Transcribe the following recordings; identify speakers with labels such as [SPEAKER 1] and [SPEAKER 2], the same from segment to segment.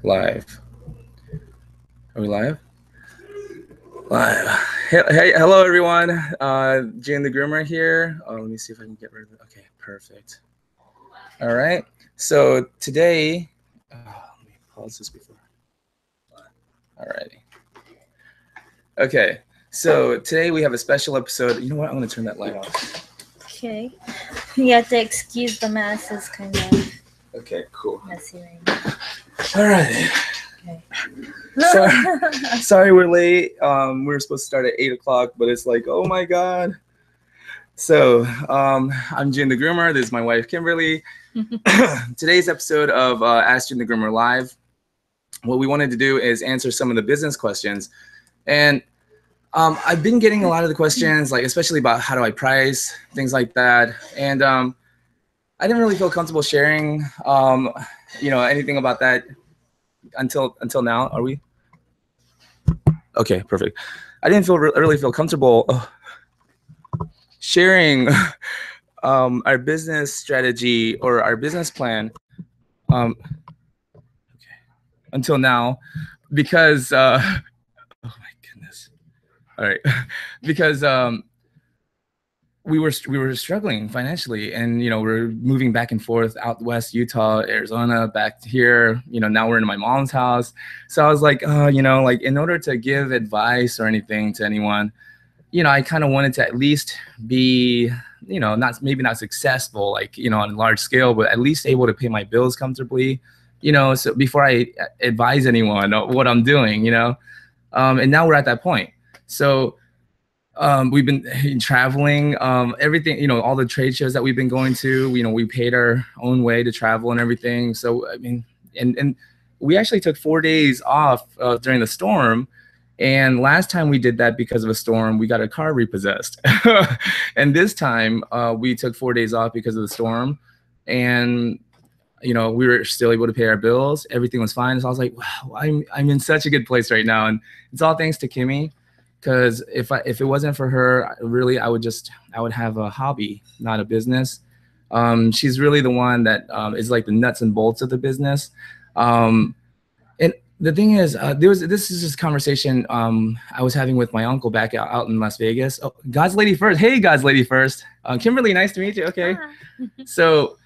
[SPEAKER 1] Live. Are we live? Live. Hey, hello everyone. Jun the Groomer here. Let me see if I can get rid of it. Okay, perfect. All right. So today, let me pause this before. Alrighty. Okay. So today we have a special episode. You know what? I'm going to turn that light off.
[SPEAKER 2] Okay. You have to excuse the masses, kind of.
[SPEAKER 1] Okay, cool.
[SPEAKER 2] Messy right now.
[SPEAKER 1] All right. Okay. Sorry we're late. We were supposed to start at 8 o'clock, but it's like, oh my God. So I'm Jun the Groomer. This is my wife, Kimberly. Today's episode of Ask Jun the Groomer Live. What we wanted to do is answer some of the business questions. And I've been getting a lot of the questions, like especially about how do I price, things like that. And I didn't really feel comfortable sharing, anything about that until now. Are we? Okay, perfect. I didn't really feel comfortable sharing our business strategy or our business plan until now, because oh my goodness. All right, because we were struggling financially, and we're moving back and forth out west, Utah, Arizona, back here. Now we're in my mom's house. So I was like, like in order to give advice or anything to anyone, I kind of wanted to at least be, maybe not successful, like, on a large scale, but at least able to pay my bills comfortably, so before I advise anyone what I'm doing, and now we're at that point. So we've been traveling, everything, all the trade shows that we've been going to, we paid our own way to travel and everything. So, I mean, and we actually took 4 days off during the storm. And last time we did that because of a storm, we got a car repossessed. And this time we took 4 days off because of the storm. And, we were still able to pay our bills. Everything was fine. So I was like, wow, I'm in such a good place right now. And it's all thanks to Kimmie. Because if it wasn't for her, really, I would have a hobby, not a business. She's really the one that is like the nuts and bolts of the business. And the thing is, this is just a conversation I was having with my uncle back out in Las Vegas. Oh, God's Lady First. Hey, God's Lady First. Kimberly, nice to meet you. Okay. So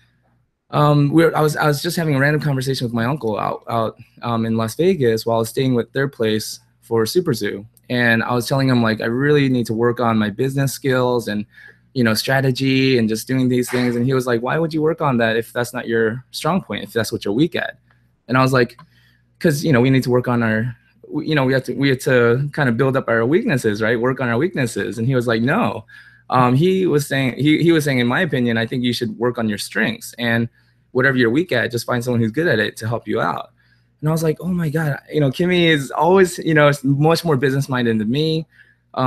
[SPEAKER 1] I was just having a random conversation with my uncle out in Las Vegas while I was staying with their place for Super Zoo. And I was telling him, like, I really need to work on my business skills and, strategy and just doing these things. And he was like, why would you work on that if that's not your strong point, if that's what you're weak at? And I was like, because, we need to work on our, we have to kind of build up our weaknesses, right? Work on our weaknesses. And he was like, no. He was saying, in my opinion, I think you should work on your strengths, and whatever you're weak at, just find someone who's good at it to help you out. And I was like, oh my God, Kimmie is always, much more business minded than me.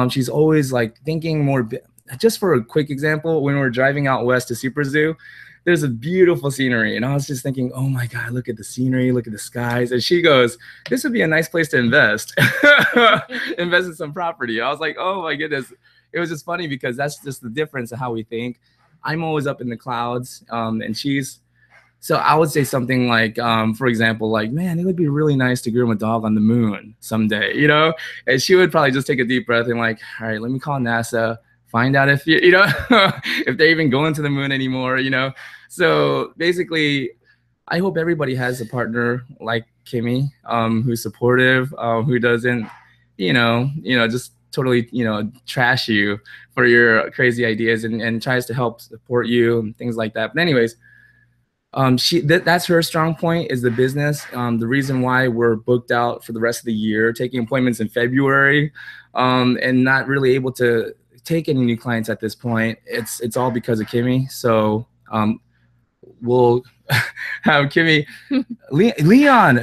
[SPEAKER 1] She's always like thinking more. Just for a quick example, when we were driving out west to Super Zoo, there's a beautiful scenery. And I was just thinking, oh my God, look at the scenery, look at the skies. And she goes, this would be a nice place to invest, invest in some property. I was like, oh my goodness. It was just funny because that's just the difference of how we think. I'm always up in the clouds, and she's. So I would say something like, for example, like, man, it would be really nice to groom a dog on the moon someday, And she would probably just take a deep breath and like, all right, let me call NASA, find out if if they're even going to the moon anymore, So basically, I hope everybody has a partner like Kimmie, who's supportive, who doesn't, just totally, trash you for your crazy ideas and tries to help support you and things like that. But anyways. That's her strong point, is the business. The reason why we're booked out for the rest of the year, taking appointments in February, and not really able to take any new clients at this point, it's all because of Kimmie. So we'll have Kimmie. Leon,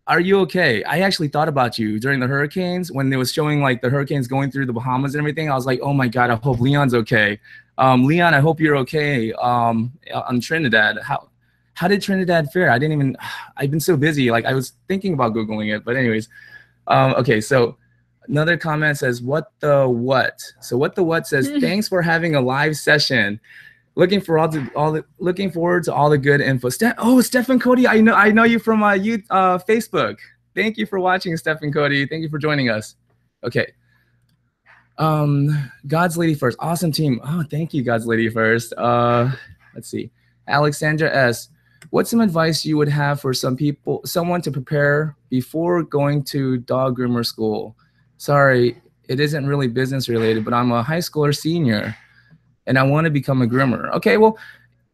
[SPEAKER 1] are you okay? I actually thought about you during the hurricanes when it was showing like the hurricanes going through the Bahamas and everything. I was like, oh my God, I hope Leon's okay. Leon, I hope you're okay on Trinidad. How did Trinidad fare? I've been so busy. Like, I was thinking about Googling it, but anyways. Okay, so another comment says, what the what? So what the what says, thanks for having a live session. Looking forward to all the good info. Steph and Cody, I know you from Facebook. Thank you for watching, Steph and Cody. Thank you for joining us. Okay. God's Lady First, awesome team. Oh, thank you, God's Lady First. Let's see, Alexandra S. What's some advice you would have for someone to prepare before going to dog groomer school? Sorry, it isn't really business related, but I'm a high schooler senior and I want to become a groomer. Okay, well,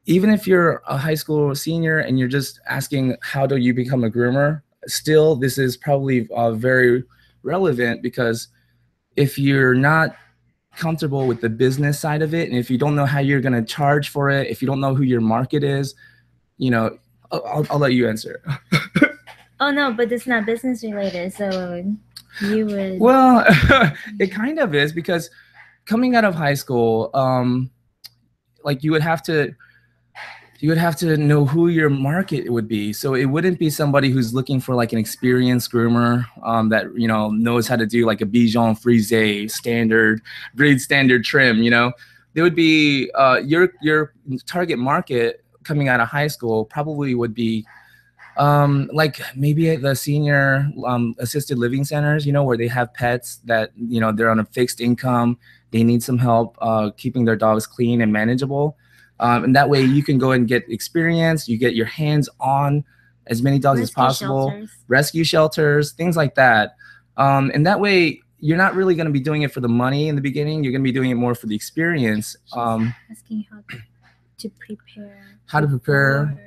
[SPEAKER 1] even if you're a high school senior and you're just asking how do you become a groomer, still this is probably very relevant, because if you're not comfortable with the business side of it, and if you don't know how you're going to charge for it, if you don't know who your market is, I'll let you answer.
[SPEAKER 2] Oh no, but it's not business related, so you would.
[SPEAKER 1] Well, it kind of is, because coming out of high school, like you would have to know who your market would be. So it wouldn't be somebody who's looking for like an experienced groomer that knows how to do like a Bichon Frise standard breed standard trim. They would be your target market coming out of high school probably would be like maybe the senior assisted living centers, where they have pets that they're on a fixed income, they need some help keeping their dogs clean and manageable. And that way you can go and get experience, you get your hands on as many dogs as possible. Rescue shelters, things like that. And that way you're not really going to be doing it for the money in the beginning. You're going to be doing it more for the experience.
[SPEAKER 2] Asking to prepare.
[SPEAKER 1] How to prepare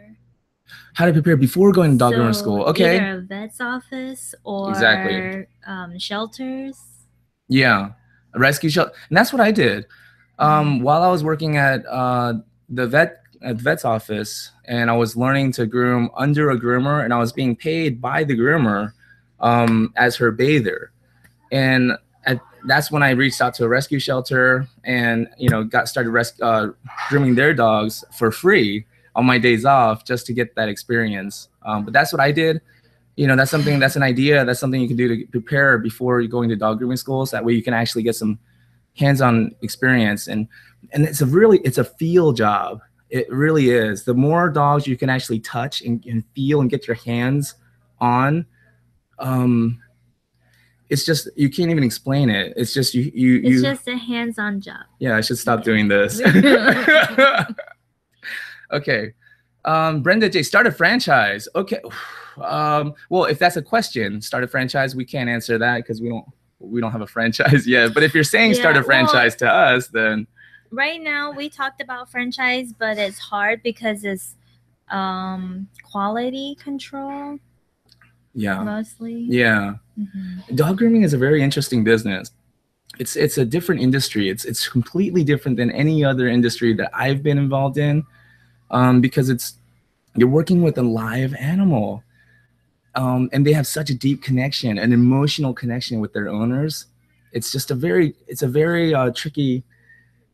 [SPEAKER 1] before going to dog groomer school. Okay.
[SPEAKER 2] Either a vet's office or
[SPEAKER 1] exactly.
[SPEAKER 2] Shelters.
[SPEAKER 1] Yeah, a rescue shelter. And that's what I did. While I was working at the vet's office, and I was learning to groom under a groomer, and I was being paid by the groomer as her bather. And that's when I reached out to a rescue shelter and got started grooming their dogs for free on my days off, just to get that experience. But that's what I did. That's an idea. That's something you can do to prepare before you going to dog grooming schools. That way you can actually get some hands-on experience. And it's a feel job. It really is. The more dogs you can actually touch and feel and get your hands on, it's just, you can't even explain it. It's just
[SPEAKER 2] it's just a hands-on job.
[SPEAKER 1] Yeah, I should stop doing this. Okay. Brenda J, start a franchise. Okay. Well, if that's a question, start a franchise, we can't answer that because we don't have a franchise yet. But if you're saying start a franchise to us, then
[SPEAKER 2] right now we talked about franchise, but it's hard because it's quality control.
[SPEAKER 1] Yeah.
[SPEAKER 2] Mostly.
[SPEAKER 1] Yeah. Mm-hmm. Dog grooming is a very interesting business. It's a different industry. It's completely different than any other industry that I've been involved in. Because you're working with a live animal, and they have such a deep connection, an emotional connection with their owners. It's a very tricky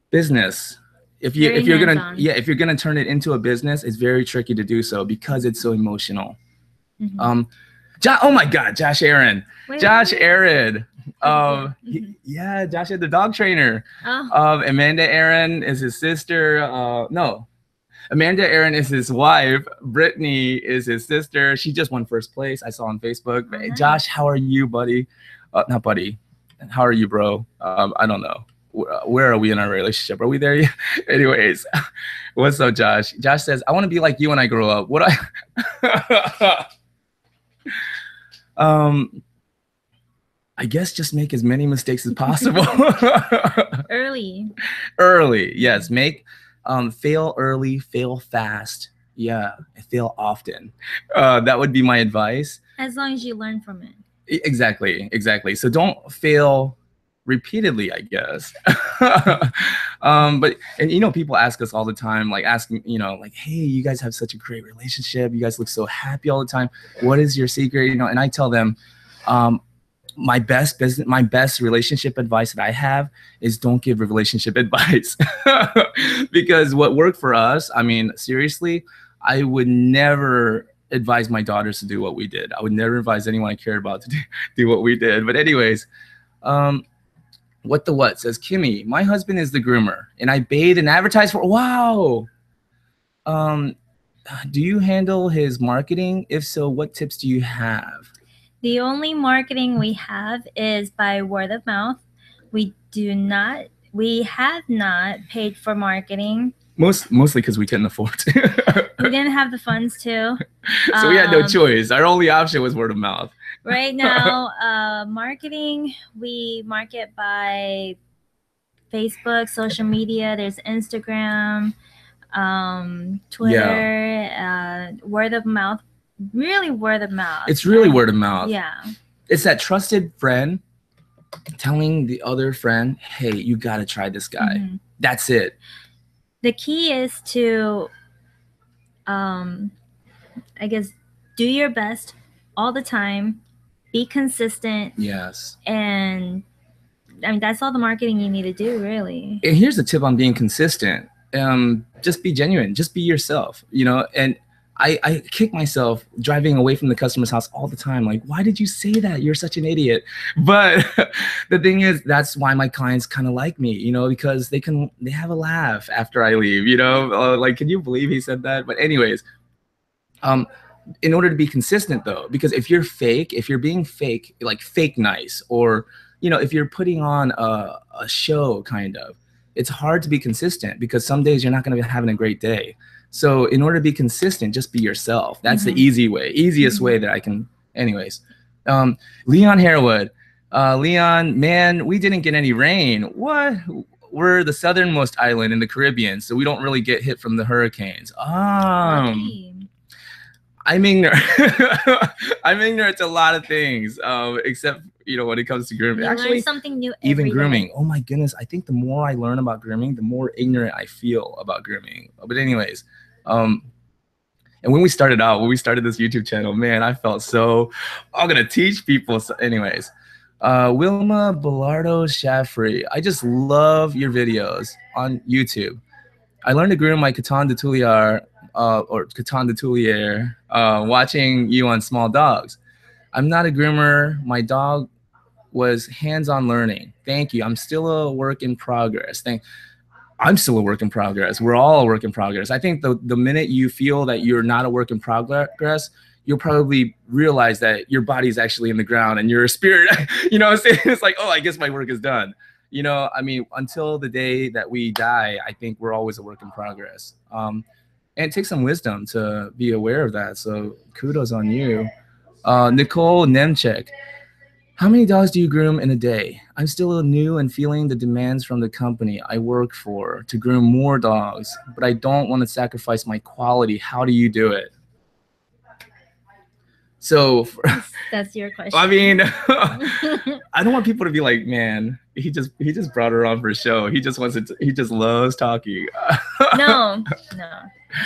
[SPEAKER 1] business. If you're gonna turn it into a business, it's very tricky to do so because it's so emotional. Mm-hmm. Oh my God, Josh Aaron. Josh Aaron. Yeah, Josh, the dog trainer. Oh. Amanda Aaron is his sister. Amanda Aaron is his wife. Brittany is his sister. She just won first place. I saw on Facebook. Oh, nice. Josh, how are you, buddy? Not buddy. How are you, bro? I don't know. Where are we in our relationship? Are we there yet? Anyways, what's up, Josh? Josh says, I want to be like you when I grow up. I guess just make as many mistakes as possible.
[SPEAKER 2] Early.
[SPEAKER 1] Yes. Fail early, fail fast. Yeah, fail often. That would be my advice.
[SPEAKER 2] As long as you learn from it.
[SPEAKER 1] Exactly. So don't fail repeatedly, I guess. But people ask us all the time, like asking, like, hey, you guys have such a great relationship. You guys look so happy all the time. What is your secret? And I tell them, my best relationship advice that I have is don't give relationship advice. Because what worked for us, I mean, seriously, I would never advise my daughters to do what we did. I would never advise anyone I cared about to do what we did. But anyways, What the what says Kimmie, my husband is the groomer and I bathe and advertise for. Wow. Um, do you handle his marketing? If so, what tips do you have?
[SPEAKER 2] The only marketing we have is by word of mouth. We have not paid for marketing.
[SPEAKER 1] Mostly because we couldn't afford to.
[SPEAKER 2] We didn't have the funds to.
[SPEAKER 1] So we had no choice. Our only option was word of mouth.
[SPEAKER 2] Right now, marketing, we market by Facebook, social media. There's Instagram, Twitter, word of mouth. Really word of mouth.
[SPEAKER 1] It's really word of mouth.
[SPEAKER 2] Yeah.
[SPEAKER 1] It's that trusted friend telling the other friend, hey, you got to try this guy. Mm-hmm. That's it.
[SPEAKER 2] The key is to, I guess, do your best all the time, be consistent.
[SPEAKER 1] Yes.
[SPEAKER 2] And I mean, that's all the marketing you need to do, really.
[SPEAKER 1] And here's the tip on being consistent. Just be genuine. Just be yourself, you know, and I kick myself driving away from the customer's house all the time. Like, why did you say that? You're such an idiot. But the thing is, that's why my clients kind of like me, you know, because they have a laugh after I leave, you know, like, can you believe he said that? But anyways, in order to be consistent though, because if you're being fake, like fake nice, or, you know, if you're putting on a show kind of, it's hard to be consistent because some days you're not going to be having a great day. So in order to be consistent, just be yourself. That's the easiest way that I can. Anyways, Leon Harewood. Leon, man, we didn't get any rain. What? We're the southernmost island in the Caribbean, so we don't really get hit from the hurricanes. I'm ignorant. I'm ignorant to a lot of things, except, you know, when it comes to grooming.
[SPEAKER 2] You learn something new every
[SPEAKER 1] even grooming.
[SPEAKER 2] day.
[SPEAKER 1] Oh my goodness. I think the more I learn about grooming, the more ignorant I feel about grooming. But anyways, and when we started this YouTube channel, man, I felt so, I'm going to teach people. So anyways, Wilma Bellardo Shaffrey. I just love your videos on YouTube. I learned to groom my Caton de Tulier, watching you on Small Dogs. I'm not a groomer. My dog was hands-on learning. Thank you. I'm still a work in progress. I'm still a work in progress. We're all a work in progress. I think the minute you feel that you're not a work in progress, you'll probably realize that your body's actually in the ground and you're a spirit. You know what I'm saying? It's like, oh, I guess my work is done. You know, I mean, until the day that we die, I think we're always a work in progress. And it takes some wisdom to be aware of that. So kudos on you. Nicole Nemchek. How many dogs do you groom in a day? I'm still new and feeling the demands from the company I work for to groom more dogs, but I don't want to sacrifice my quality. How do you do it? So
[SPEAKER 2] that's your question.
[SPEAKER 1] I mean, I don't want people to be like, man, he just brought her on for a show. He just loves talking.
[SPEAKER 2] No, it's not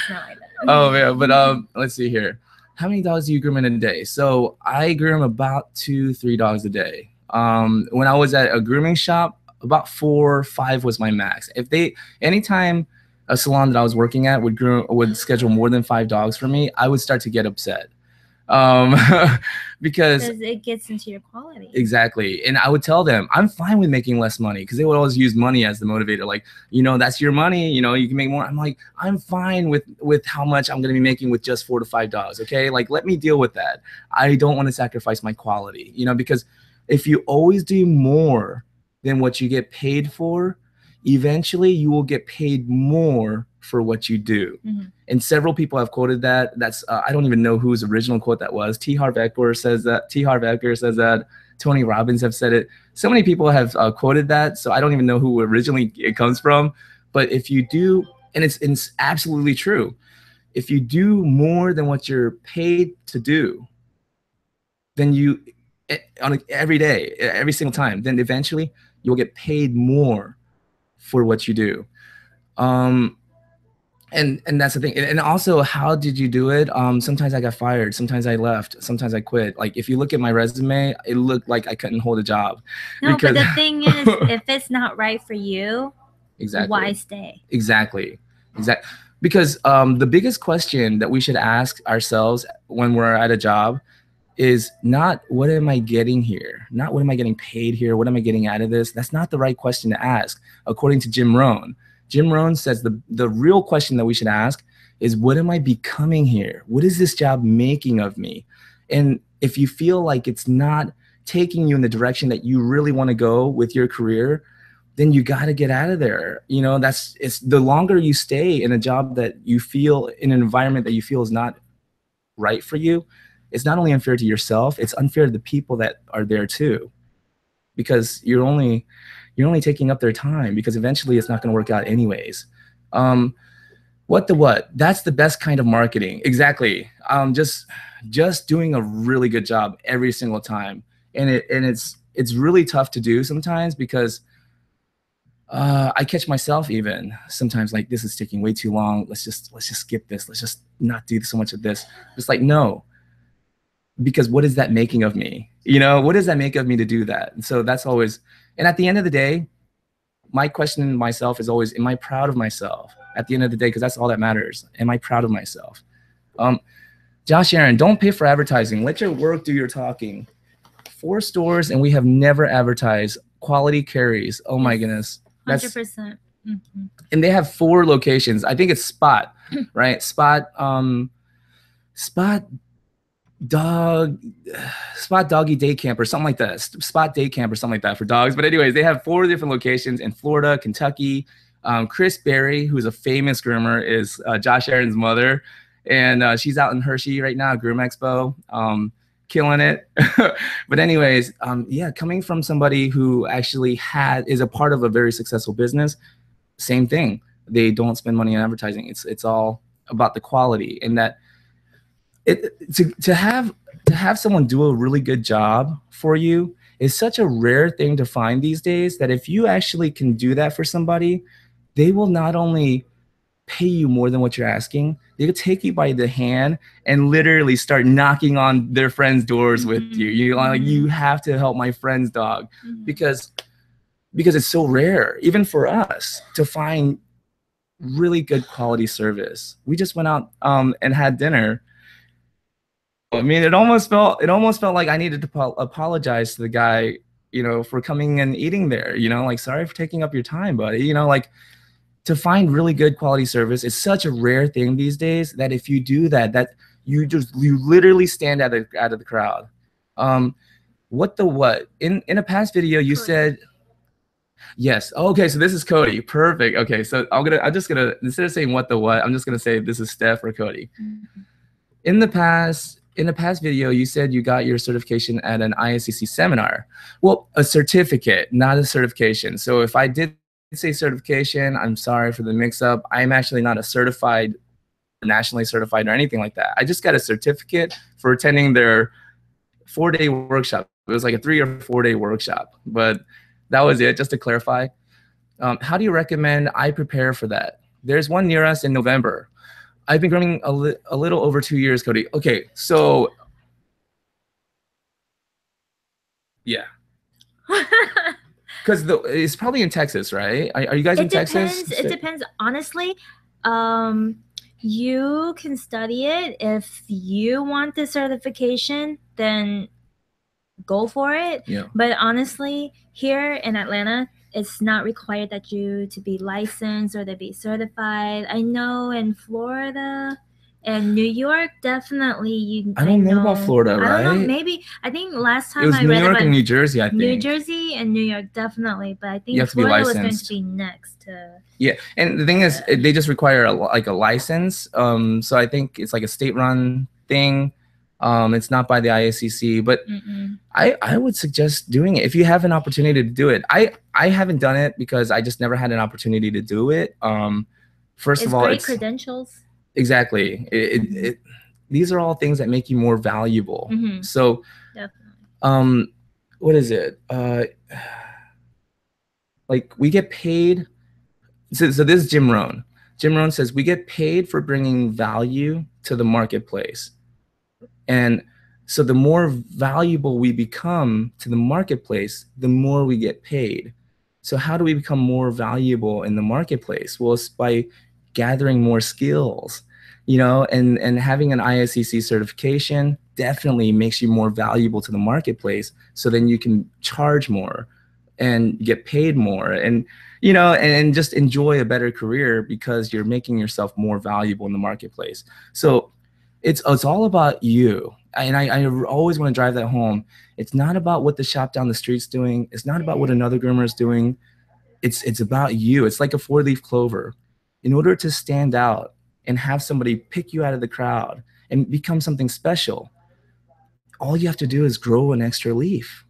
[SPEAKER 2] like that.
[SPEAKER 1] Oh man, but let's see here. How many dogs do you groom in a day? So I groom about 2-3 dogs a day. When I was at a grooming shop, about 4 or 5 was my max. Anytime a salon that I was working at would schedule more than 5 dogs for me, I would start to get upset. Because
[SPEAKER 2] it gets into your quality.
[SPEAKER 1] Exactly. And I would tell them I'm fine with making less money, because they would always use money as the motivator. Like, you know, that's your money, you know, you can make more. I'm like, I'm fine with how much I'm going to be making with just 4 to 5 dogs. Okay. Like, let me deal with that. I don't want to sacrifice my quality, you know, because if you always do more than what you get paid for, eventually you will get paid more for what you do. Mm-hmm. And several people have quoted that. That's I don't even know whose original quote that was. T. Harv Eker says that. Tony Robbins have said it. So many people have quoted that. So I don't even know who originally it comes from. But if you do, and it's absolutely true, if you do more than what you're paid to do, then every day, every single time, then eventually you'll get paid more for what you do. And that's the thing. And also, how did you do it? Sometimes I got fired. Sometimes I left. Sometimes I quit. Like, if you look at my resume, it looked like I couldn't hold a job.
[SPEAKER 2] No, but the thing is, if it's not right for you, exactly, why stay?
[SPEAKER 1] Exactly. Because the biggest question that we should ask ourselves when we're at a job is not what am I getting here? Not what am I getting paid here? What am I getting out of this? That's not the right question to ask, according to Jim Rohn. Jim Rohn says the real question that we should ask is, what am I becoming here? What is this job making of me? And if you feel like it's not taking you in the direction that you really want to go with your career, then you got to get out of there. You know, it's the longer you stay in a job that you feel, in an environment that you feel is not right for you, it's not only unfair to yourself, it's unfair to the people that are there too, because you're only taking up their time, because eventually it's not going to work out anyways. What? That's the best kind of marketing. Exactly. Just doing a really good job every single time. And it's really tough to do sometimes, because I catch myself even sometimes like, this is taking way too long. Let's just skip this. Let's just not do so much of this. It's like, no, because what is that making of me? You know, what does that make of me to do that? And so that's always, and at the end of the day, my question to myself is always, am I proud of myself at the end of the day? Because that's all that matters. Am I proud of myself? Josh Aaron, don't pay for advertising. Let your work do your talking. 4 stores and we have never advertised. Quality carries. Oh my goodness.
[SPEAKER 2] That's 100%. Mm-hmm.
[SPEAKER 1] And they have 4 locations. I think it's Spot, right? Spot Doggy Day Camp or something like that. Spot Day Camp or something like that for dogs. But anyways, they have 4 different locations in Florida, Kentucky. Chris Berry, who's a famous groomer, is Josh Aaron's mother. And she's out in Hershey right now, Groom Expo, killing it. But anyways, yeah, coming from somebody who actually is a part of a very successful business, same thing. They don't spend money on advertising. It's all about the quality, and that to have someone do a really good job for you is such a rare thing to find these days, that if you actually can do that for somebody, they will not only pay you more than what you're asking, they could take you by the hand and literally start knocking on their friends' doors with you. You have to help my friend's dog, because it's so rare, even for us, to find really good quality service. We just went out and had dinner. I mean, it almost felt like I needed to apologize to the guy, you know, for coming and eating there. You know, like, sorry for taking up your time, buddy. You know, like, to find really good quality service is such a rare thing these days, that if you do that you literally stand out of the crowd. What in a past video you said, yes. Okay, so this is Cody. Perfect. Okay, so I'm just gonna instead of saying what, I'm just gonna say this is Steph or Cody. In the past video, you said you got your certification at an ISCC seminar. Well, a certificate, not a certification. So if I did say certification, I'm sorry for the mix-up. I'm actually not a certified, nationally certified or anything like that. I just got a certificate for attending their 4-day workshop. It was like a 3 or 4-day workshop, but that was it, just to clarify. How do you recommend I prepare for that? There's one near us in November. I've been grooming a little over 2 years, Cody. Okay, so yeah. Because it's probably in Texas, right? Are you guys in Texas?
[SPEAKER 2] It depends. Honestly, you can study it. If you want the certification, then go for it.
[SPEAKER 1] Yeah.
[SPEAKER 2] But honestly, here in Atlanta, it's not required that you to be licensed or to be certified. I know in Florida and New York, definitely
[SPEAKER 1] I don't know about Florida, right?
[SPEAKER 2] I don't know. Maybe I think last time
[SPEAKER 1] it was
[SPEAKER 2] I
[SPEAKER 1] New
[SPEAKER 2] read
[SPEAKER 1] York
[SPEAKER 2] about
[SPEAKER 1] and New Jersey. I think
[SPEAKER 2] New Jersey and New York definitely, but I think
[SPEAKER 1] you have to
[SPEAKER 2] Florida
[SPEAKER 1] be
[SPEAKER 2] was going
[SPEAKER 1] licensed.
[SPEAKER 2] to be next.
[SPEAKER 1] Yeah, and the thing is, they just require a license. So I think it's like a state-run thing. It's not by the ISCC, but I would suggest doing it if you have an opportunity to do it. I haven't done it because I just never had an opportunity to do it. First of all,
[SPEAKER 2] it's credentials.
[SPEAKER 1] Exactly. These are all things that make you more valuable. So, definitely. What is it? Like, we get paid. So this is Jim Rohn. Jim Rohn says we get paid for bringing value to the marketplace. And so the more valuable we become to the marketplace, the more we get paid. So how do we become more valuable in the marketplace? Well, it's by gathering more skills, you know, and having an ISCC certification definitely makes you more valuable to the marketplace. So then you can charge more and get paid more, and you know, and just enjoy a better career because you're making yourself more valuable in the marketplace. So it's all about you. And I always want to drive that home. It's not about what the shop down the street's doing. It's not about what another groomer is doing. It's about you. It's like a 4-leaf clover. In order to stand out and have somebody pick you out of the crowd and become something special, all you have to do is grow an extra leaf.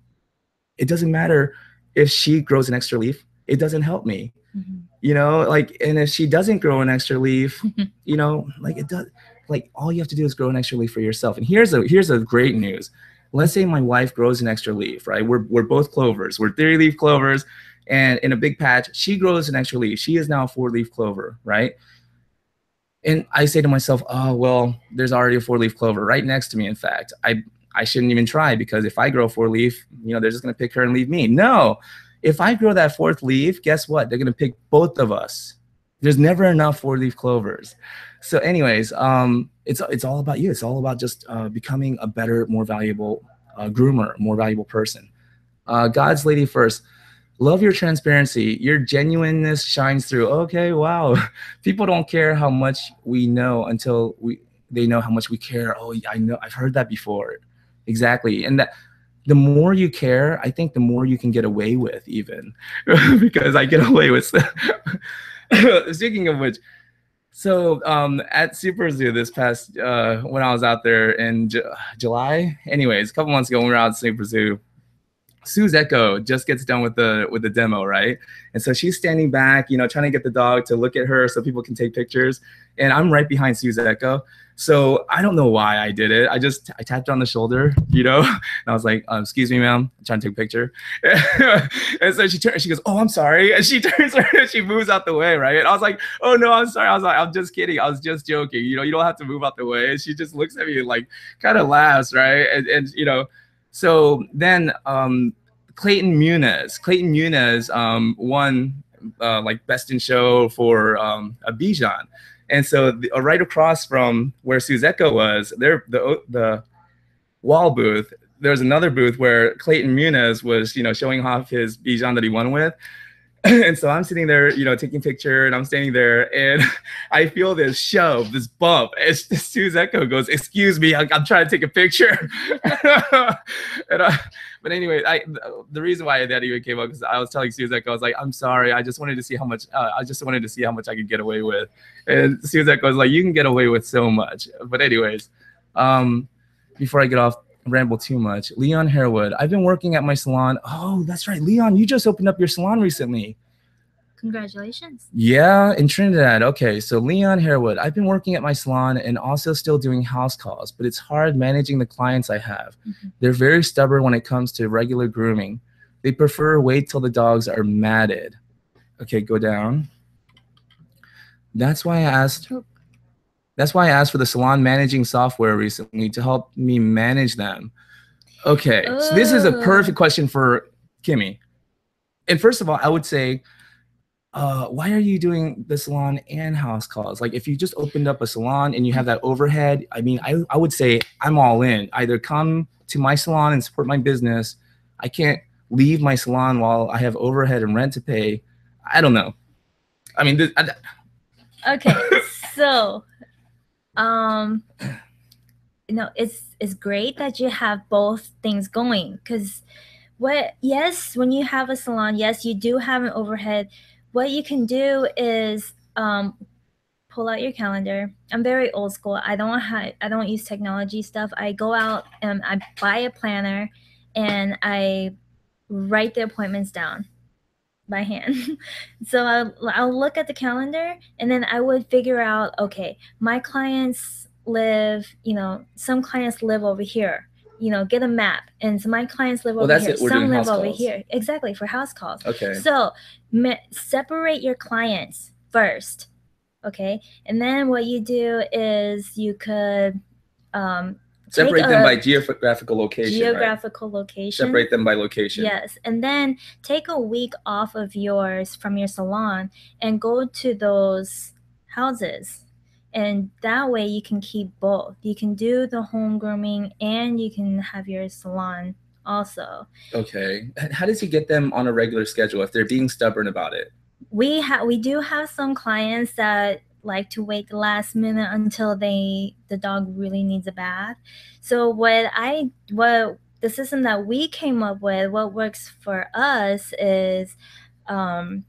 [SPEAKER 1] It doesn't matter if she grows an extra leaf. It doesn't help me. Mm-hmm. You know, like, and if she doesn't grow an extra leaf, you know, like it does, like all you have to do is grow an extra leaf for yourself. And here's a great news. Let's say my wife grows an extra leaf, right? We're both clovers. We're 3-leaf clovers, and in a big patch, she grows an extra leaf. She is now a 4-leaf clover, right? And I say to myself, oh, well, there's already a 4-leaf clover right next to me. In fact, I shouldn't even try, because if I grow a 4-leaf, you know, they're just going to pick her and leave me. No, if I grow that 4th leaf, guess what? They're going to pick both of us. There's never enough 4-leaf clovers. So anyways, it's all about you. It's all about just becoming a better, more valuable groomer, more valuable person. God's lady first. Love your transparency. Your genuineness shines through. Okay, wow. People don't care how much we know until they know how much we care. Oh, I know. I've heard that before. Exactly. And that the more you care, I think the more you can get away with, even because I get away with stuff. Speaking of which, so at Super Zoo this past when I was out there in July, anyways, a couple months ago when we were out at Super Zoo, Sue's Echo just gets done with the demo, right? And so she's standing back, you know, trying to get the dog to look at her so people can take pictures. And I'm right behind Sue's Echo. So I don't know why I did it. I tapped her on the shoulder, you know, and I was like, excuse me, ma'am, I'm trying to take a picture. And so she goes, oh, I'm sorry. And she turns around and she moves out the way, right? And I was like, oh, no, I'm sorry. I was like, I'm just kidding. I was just joking. You know, you don't have to move out the way. And she just looks at me and like kind of laughs, right? And you know, so then Clayton Muniz won like Best in Show for a Bijan. And so right across from where Sue's Echo was, there the wall booth, there's another booth where Clayton Muniz was, you know, showing off his Bijan that he won with. And so I'm sitting there, you know, taking a picture, and I'm standing there, and I feel this shove, this bump. And Sue's Echo goes, excuse me, I'm trying to take a picture. But anyway, the reason why that even came up, because I was telling Sue's Echo, I was like, I'm sorry, I just wanted to see how much I could get away with. And Sue's Echo was like, you can get away with so much. But anyways, before I get off, ramble too much. Leon Harewood. I've been working at my salon. Oh, that's right. Leon, you just opened up your salon recently.
[SPEAKER 2] Congratulations.
[SPEAKER 1] Yeah, in Trinidad. Okay, so Leon Harewood. I've been working at my salon and also still doing house calls, but it's hard managing the clients I have. Mm-hmm. They're very stubborn when it comes to regular grooming. They prefer wait till the dogs are matted. Okay, go down. That's why I asked for the salon managing software recently to help me manage them. Okay, so this is a perfect question for Kimmie. And first of all, I would say, why are you doing the salon and house calls? Like, if you just opened up a salon and you have that overhead, I mean, I would say I'm all in. Either come to my salon and support my business. I can't leave my salon while I have overhead and rent to pay. I don't know. I mean,
[SPEAKER 2] okay, so you know, it's great that you have both things going, because yes, when you have a salon, yes, you do have an overhead. What you can do is pull out your calendar. I'm very old school. I don't use technology stuff. I go out and I buy a planner and I write the appointments down by hand. So I'll look at the calendar, and then I would figure out, okay, my clients live, you know, some clients live over here, you know, get a map. And so my clients live over here. Some live over here. Exactly, for house calls. Okay. So separate your clients first. Okay. And then what you do is you could
[SPEAKER 1] separate them by geographical location.
[SPEAKER 2] Geographical location.
[SPEAKER 1] Separate them by location.
[SPEAKER 2] Yes. And then take a week off from your salon and go to those houses And that way you can keep both. You can do the home grooming and you can have your salon also.
[SPEAKER 1] Okay. How does he get them on a regular schedule if they're being stubborn about it?
[SPEAKER 2] We do have some clients that like to wait the last minute until the dog really needs a bath. So what the system that we came up with, what works for us is, um,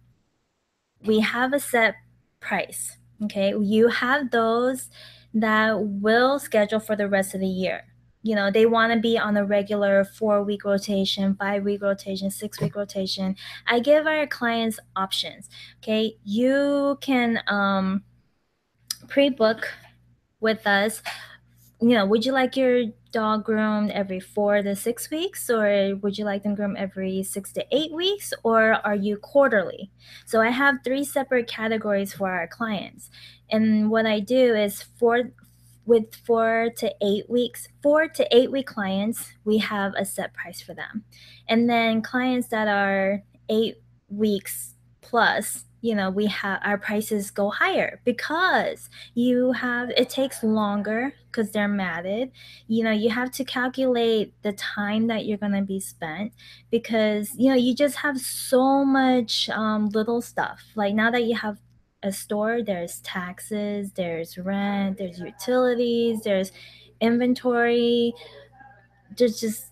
[SPEAKER 2] we have a set price. Okay, you have those that will schedule for the rest of the year. You know, they want to be on a regular 4-week rotation, 5-week rotation, 6-week rotation. I give our clients options. Okay, you can pre-book with us. You know, would you like your dog groomed every 4 to 6 weeks, or would you like them groomed every 6 to 8 weeks, or are you quarterly? So I have 3 separate categories for our clients. And what I do is with 4 to 8 weeks, 4 to 8 week clients, we have a set price for them. And then clients that are 8 weeks plus, you know, we have our prices go higher because it takes longer because they're matted. You know, you have to calculate the time that you're going to be spent, because you know you just have so much little stuff. Like now that you have a store, there's taxes, there's rent, there's utilities, there's inventory, there's just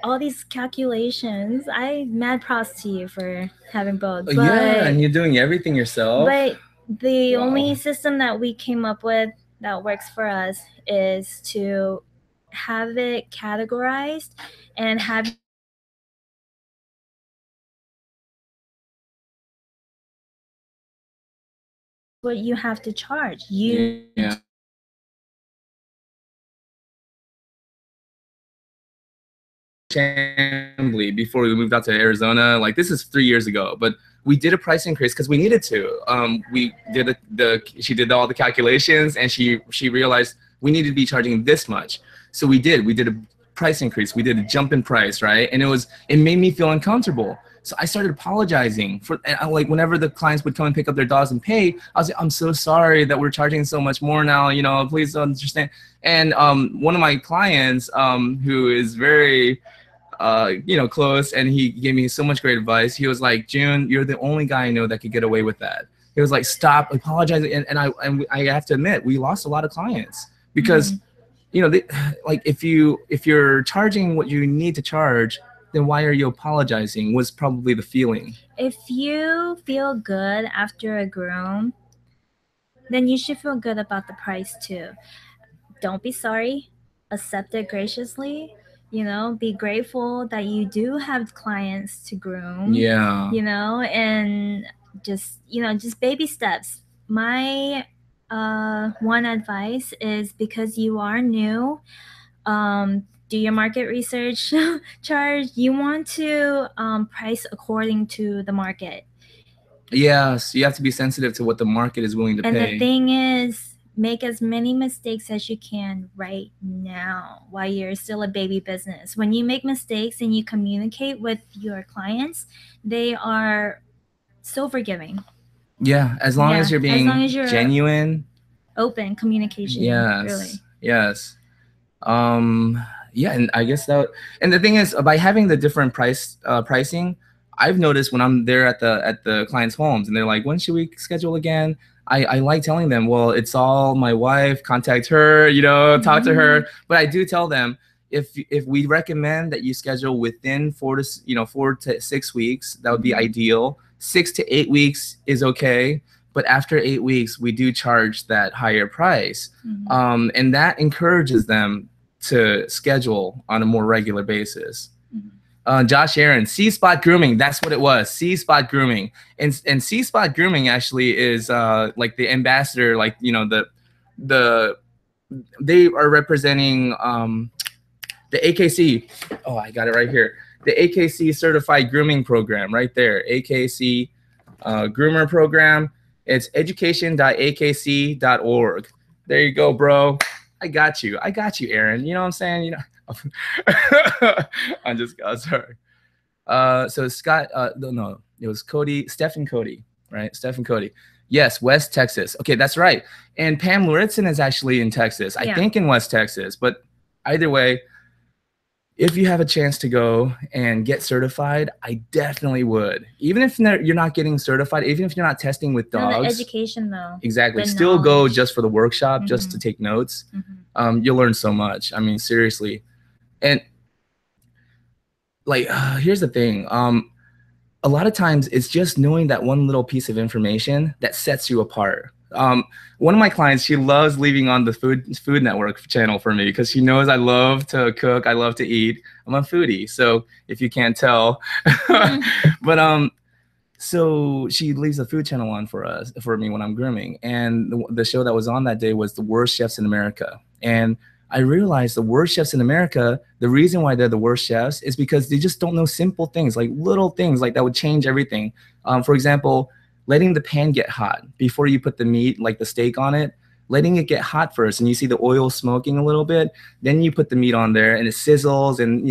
[SPEAKER 2] all these calculations. I mad props to you for having both. But
[SPEAKER 1] Yeah, and you're doing everything yourself.
[SPEAKER 2] But the
[SPEAKER 1] Wow.
[SPEAKER 2] only system that we came up with that works for us is to have it categorized and have you choose what you have to charge. You
[SPEAKER 1] Yeah. Chambly before we moved out to Arizona. Like this is 3 years ago, but we did a price increase because we needed to. We did she did all the calculations and she realized we needed to be charging this much. So we did a price increase. We did a jump in price, right? And it made me feel uncomfortable. So I started apologizing for, like, whenever the clients would come and pick up their dogs and pay, I was like, I'm so sorry that we're charging so much more now, you know, please don't understand. And one of my clients, who is very you know, close, and he gave me so much great advice. He was like, June, you're the only guy I know that could get away with that. He was like, stop apologizing. And I have to admit, we lost a lot of clients because you know, like if you're charging what you need to charge, then why are you apologizing? Was probably the feeling.
[SPEAKER 2] If you feel good after a groom, then you should feel good about the price too. Don't be sorry, accept it graciously. You know, be grateful that you do have clients to groom.
[SPEAKER 1] Yeah.
[SPEAKER 2] You know, and just baby steps. My one advice is, because you are new, do your market research. Charge. You want to price according to the market.
[SPEAKER 1] Yes, you have to be sensitive to what the market is willing to pay.
[SPEAKER 2] And the thing is, make as many mistakes as you can right now while you're still a baby business. When you make mistakes and you communicate with your clients, they are so forgiving.
[SPEAKER 1] Yeah, as long as you're being genuine,
[SPEAKER 2] open communication.
[SPEAKER 1] Yes,
[SPEAKER 2] really.
[SPEAKER 1] Yes. Yeah, and I guess and the thing is, by having the different pricing, I've noticed when I'm there at the clients' homes and they're like, when should we schedule again? I like telling them, well, it's all my wife, contact her, you know, talk to her. But I do tell them, if we recommend that you schedule within 4 to 6 weeks, that would be ideal. 6 to 8 weeks is okay. But after 8 weeks, we do charge that higher price. And that encourages them to schedule on a more regular basis. Josh Aaron, C-Spot Grooming, that's what it was, C-Spot Grooming. And C-Spot Grooming actually is like the ambassador, like, you know, they are representing the AKC. Oh, I got it right here. The AKC Certified Grooming Program right there, AKC Groomer Program. It's education.akc.org. There you go, bro. I got you, Aaron. You know what I'm saying? You know, I'm just sorry. So Scott, no, it was Cody, Steph and Cody, right? Steph and Cody. Yes, West Texas. Okay, that's right. And Pam Luritson is actually in Texas. I think in West Texas. But either way, if you have a chance to go and get certified, I definitely would. Even if you're not getting certified, even if you're not testing with dogs.
[SPEAKER 2] No, the education though.
[SPEAKER 1] Exactly. Still go just for the workshop, just to take notes. You'll learn so much. I mean, seriously. And like, here's the thing. A lot of times it's just knowing that one little piece of information that sets you apart. One of my clients, she loves leaving on the Food Network channel for me because she knows I love to cook, I love to eat. I'm a foodie, so if you can't tell. But so she leaves the food channel on for me when I'm grooming, and the show that was on that day was The Worst Chefs in America. And I realized the worst chefs in America, the reason why they're the worst chefs is because they just don't know simple things, like little things like that would change everything. For example, letting the pan get hot before you put the meat, like the steak on it, letting it get hot first, and you see the oil smoking a little bit, then you put the meat on there and it sizzles, and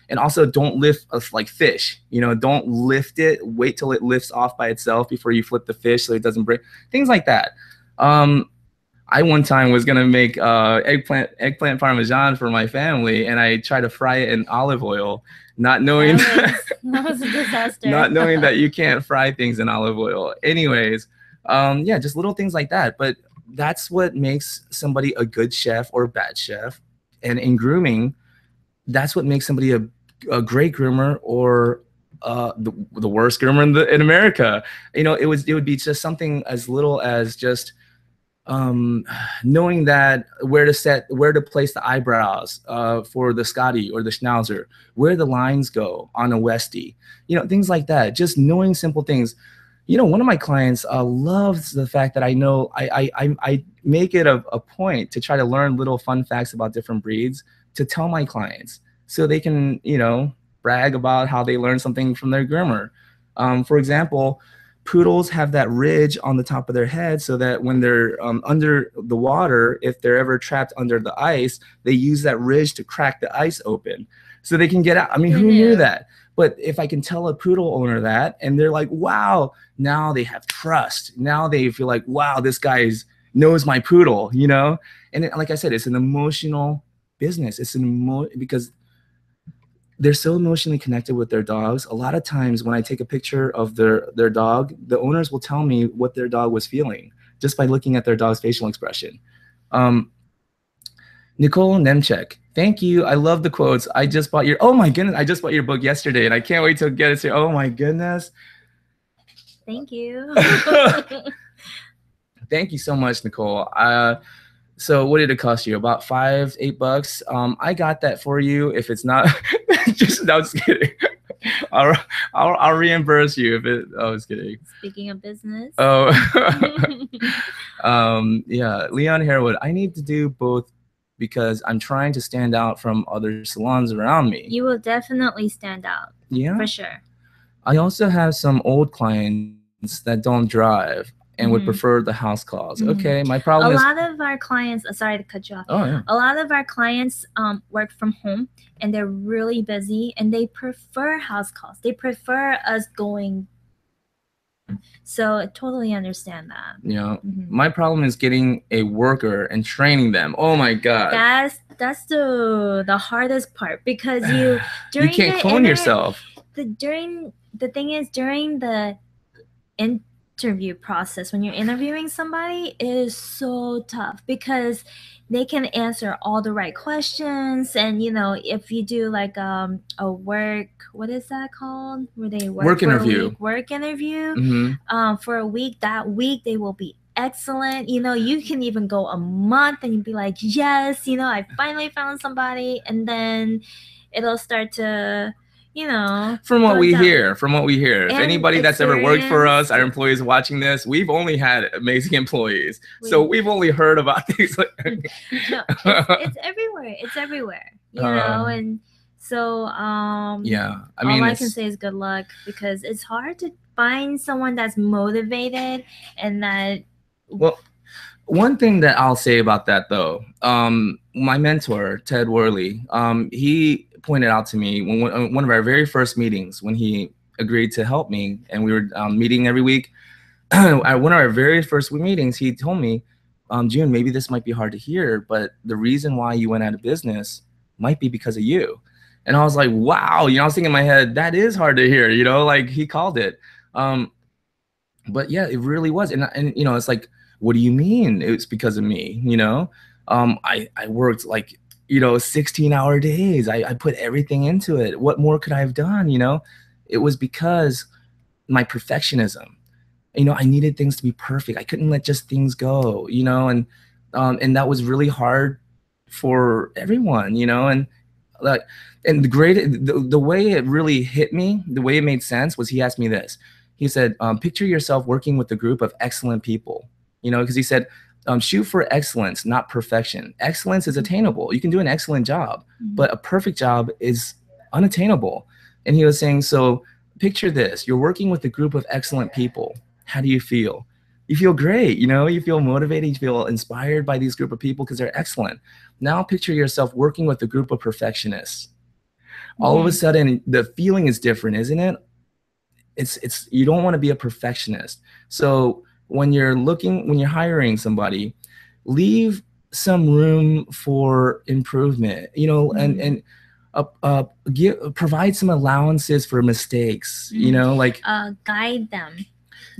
[SPEAKER 1] and also don't lift like fish, don't lift it, wait till it lifts off by itself before you flip the fish so it doesn't break, things like that. I one time was gonna make eggplant parmesan for my family, and I tried to fry it in olive oil, not knowing
[SPEAKER 2] that was a disaster.
[SPEAKER 1] Not knowing that you can't fry things in olive oil. Anyways, yeah, just little things like that. But that's what makes somebody a good chef or bad chef. And in grooming, that's what makes somebody a great groomer or the worst groomer in America. It would be just something as little as just knowing that where to place the eyebrows for the Scotty or the Schnauzer, where the lines go on a Westie, things like that. Just knowing simple things. One of my clients loves the fact that I make it a point to try to learn little fun facts about different breeds to tell my clients so they can, brag about how they learned something from their groomer. For example, poodles have that ridge on the top of their head so that when they're under the water, if they're ever trapped under the ice, they use that ridge to crack the ice open so they can get out. I mean, who knew that? But if I can tell a poodle owner that, and they're like, wow, now they have trust. Now they feel like, wow, this guy knows my poodle, And like I said, it's an emotional business. It's because they're so emotionally connected with their dogs. A lot of times when I take a picture of their dog, the owners will tell me what their dog was feeling just by looking at their dog's facial expression. Nicole Nemchek, thank you. I love the quotes. Oh my goodness, I just bought your book yesterday and I can't wait to get it to you. Oh my goodness.
[SPEAKER 2] Thank you.
[SPEAKER 1] Thank you so much, Nicole. So what did it cost you? About $5-8? I got that for you. If it's not, just kidding. I'll reimburse you if it. I was kidding.
[SPEAKER 2] Speaking of business.
[SPEAKER 1] Oh. Yeah, Leon Harewood. I need to do both because I'm trying to stand out from other salons around me.
[SPEAKER 2] You will definitely stand out.
[SPEAKER 1] Yeah,
[SPEAKER 2] for sure.
[SPEAKER 1] I also have some old clients that don't drive and would prefer the house calls. Okay, my problem is
[SPEAKER 2] a lot of our clients, sorry to cut you off.
[SPEAKER 1] Oh, yeah.
[SPEAKER 2] A lot of our clients work from home and they're really busy and they prefer house calls. They prefer us going. So I totally understand that.
[SPEAKER 1] My problem is getting a worker and training them. Oh my God.
[SPEAKER 2] That's the hardest part because you
[SPEAKER 1] can't clone yourself.
[SPEAKER 2] The thing is during the interview process, when you're interviewing somebody, it is so tough because they can answer all the right questions. And if you do like a work, what is that called, where they work interview for a week, that week they will be excellent. You can even go a month and you'd be like, yes, I finally found somebody, and then it'll start to
[SPEAKER 1] from what we hear, if anybody that's ever worked for us, our employees watching this, we've only had amazing employees. So we've only heard about things like
[SPEAKER 2] no, it's everywhere, and so
[SPEAKER 1] yeah, I mean,
[SPEAKER 2] all I can say is good luck because it's hard to find someone that's motivated and that.
[SPEAKER 1] Well, one thing that I'll say about that though, my mentor, Ted Worley, he pointed out to me one of our very first meetings when he agreed to help me, and we were meeting every week. at one of our very first meetings, he told me, June, maybe this might be hard to hear, but the reason why you went out of business might be because of you. And I was like, wow, I was thinking in my head, that is hard to hear, like he called it. But yeah, it really was. And it's like, what do you mean it's because of me? I worked like, 16-hour days. I put everything into it. What more could I have done? It was because my perfectionism. I needed things to be perfect. I couldn't let just things go, and that was really hard for everyone, and like, and the way it really hit me, the way it made sense was he asked me this. He said, picture yourself working with a group of excellent people, because he said, shoot for excellence, not perfection. Excellence is attainable. You can do an excellent job, but a perfect job is unattainable. And he was saying, so picture this, you're working with a group of excellent people. How do you feel? You feel great, you feel motivated, you feel inspired by these group of people because they're excellent. Now picture yourself working with a group of perfectionists. All of a sudden, the feeling is different, isn't it? It's you don't want to be a perfectionist. So when you're hiring somebody, leave some room for improvement, and provide some allowances for mistakes, like
[SPEAKER 2] guide them.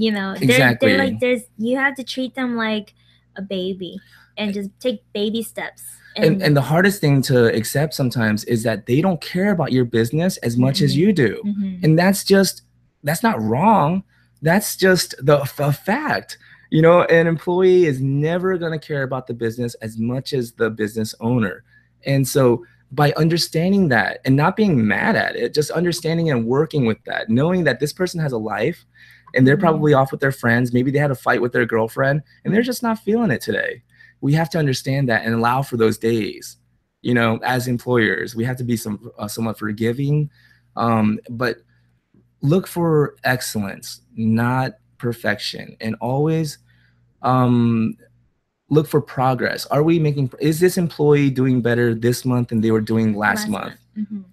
[SPEAKER 1] Exactly.
[SPEAKER 2] They're like you have to treat them like a baby and just take baby steps.
[SPEAKER 1] And the hardest thing to accept sometimes is that they don't care about your business as much as you do. And that's not wrong. That's just the fact. An employee is never going to care about the business as much as the business owner. And so by understanding that and not being mad at it, just understanding and working with that, knowing that this person has a life and they're probably off with their friends. Maybe they had a fight with their girlfriend and they're just not feeling it today. We have to understand that and allow for those days. As employers, we have to be somewhat forgiving, but look for excellence, not perfection, and always look for progress. Is this employee doing better this month than they were doing last month?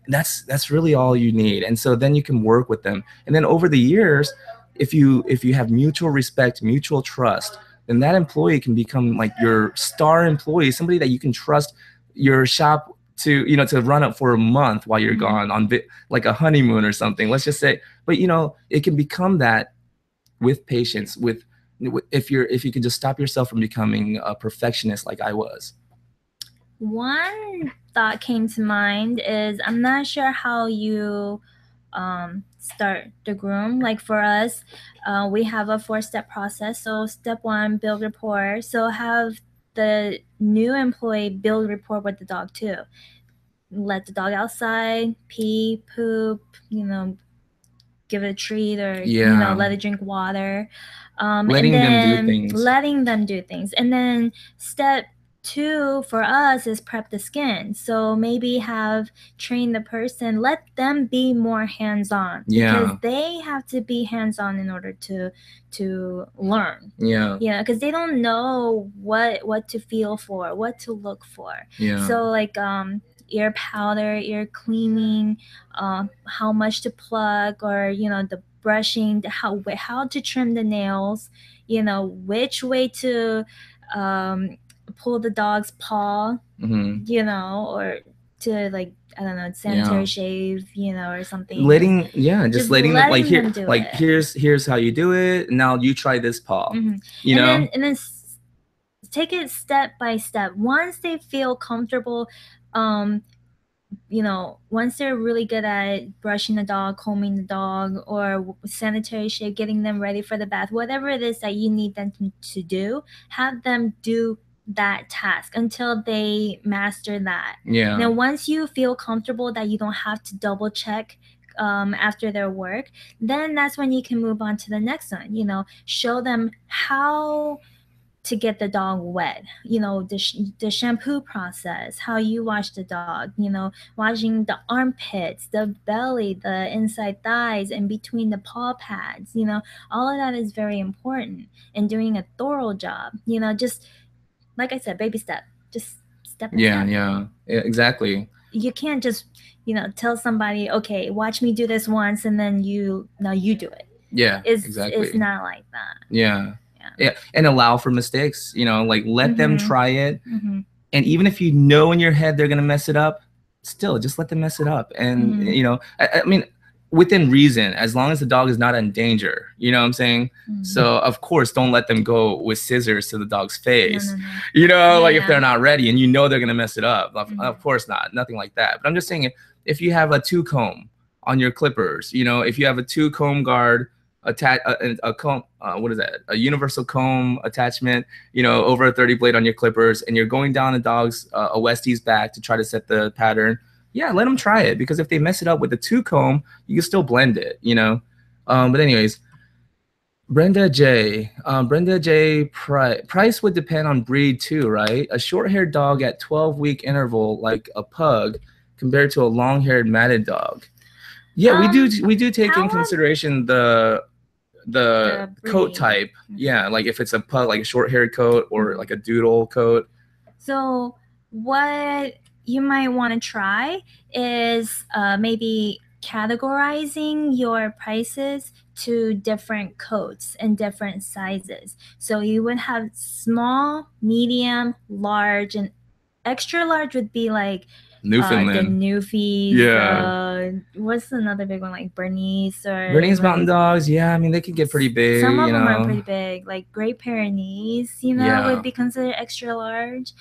[SPEAKER 1] That's really all you need. And so then you can work with them. And then over the years, if you have mutual respect, mutual trust, then that employee can become like your star employee, somebody that you can trust your shop to run up for a month while you're gone on like a honeymoon or something, let's just say. But it can become that with patience, if you can just stop yourself from becoming a perfectionist like I was.
[SPEAKER 2] One thought came to mind is, I'm not sure how you start the groom. Like for us, we have a 4-step process. So step 1, build rapport. So have the new employee build rapport with the dog too. Let the dog outside, pee, poop, give it a treat, or let it drink water.
[SPEAKER 1] Letting
[SPEAKER 2] them do things. And then step 2 for us is prep the skin. So maybe train the person, let them be more hands-on, because they have to be hands-on in order to learn. Because they don't know what to feel for, what to look for. So like ear powder, ear cleaning, how much to plug, or the brushing, how to trim the nails, which way to pull the dog's paw, or to, like, I don't know, sanitary shave, or something.
[SPEAKER 1] Just letting them, like, here's how you do it. Now you try this paw.
[SPEAKER 2] And then take it step by step. Once they feel comfortable, once they're really good at brushing the dog, combing the dog, or sanitary shave, getting them ready for the bath, whatever it is that you need them to do, have them do that task until they master that. Now, once you feel comfortable that you don't have to double check after their work, then that's when you can move on to the next one. Show them how to get the dog wet, the shampoo process, how you wash the dog, washing the armpits, the belly, the inside thighs, and between the paw pads. All of that is very important, and doing a thorough job. Just like I said, baby step, just step by step.
[SPEAKER 1] Yeah, exactly.
[SPEAKER 2] You can't just tell somebody, okay, watch me do this once, and then now you do it.
[SPEAKER 1] Yeah,
[SPEAKER 2] It's
[SPEAKER 1] exactly.
[SPEAKER 2] not like that.
[SPEAKER 1] Yeah. Yeah, and allow for mistakes. Like let them try it, and even if you know in your head they're gonna mess it up, still just let them mess it up. And I mean, within reason, as long as the dog is not in danger. You know what I'm saying? So of course, don't let them go with scissors to the dog's face.
[SPEAKER 2] No.
[SPEAKER 1] Like if they're not ready and they're gonna mess it up. Of course not, nothing like that. But I'm just saying, if you have a 2-comb on your clippers, if you have a 2-comb guard attach a comb, what is that, a universal comb attachment, over a 30 blade on your clippers, and you're going down a dog's a Westie's back to try to set the pattern, yeah, let them try it, because if they mess it up with the 2-comb, you can still blend it. But anyways, Brenda J. Price would depend on breed too, right? A short-haired dog at 12-week interval, like a pug, compared to a long-haired matted dog. Yeah, we do take in consideration the coat type. Yeah, like if it's a pug, like a short-haired coat, or like a doodle coat.
[SPEAKER 2] So what you might want to try is maybe categorizing your prices to different coats and different sizes. So you would have small, medium, large, and extra large would be like
[SPEAKER 1] Newfoundland,
[SPEAKER 2] the Newfies.
[SPEAKER 1] Yeah.
[SPEAKER 2] What's another big one, like Bernese or
[SPEAKER 1] Bernese Mountain Dogs? Yeah, I mean they can get pretty big.
[SPEAKER 2] Some of them are pretty big, like Great Pyrenees. Would be considered extra large.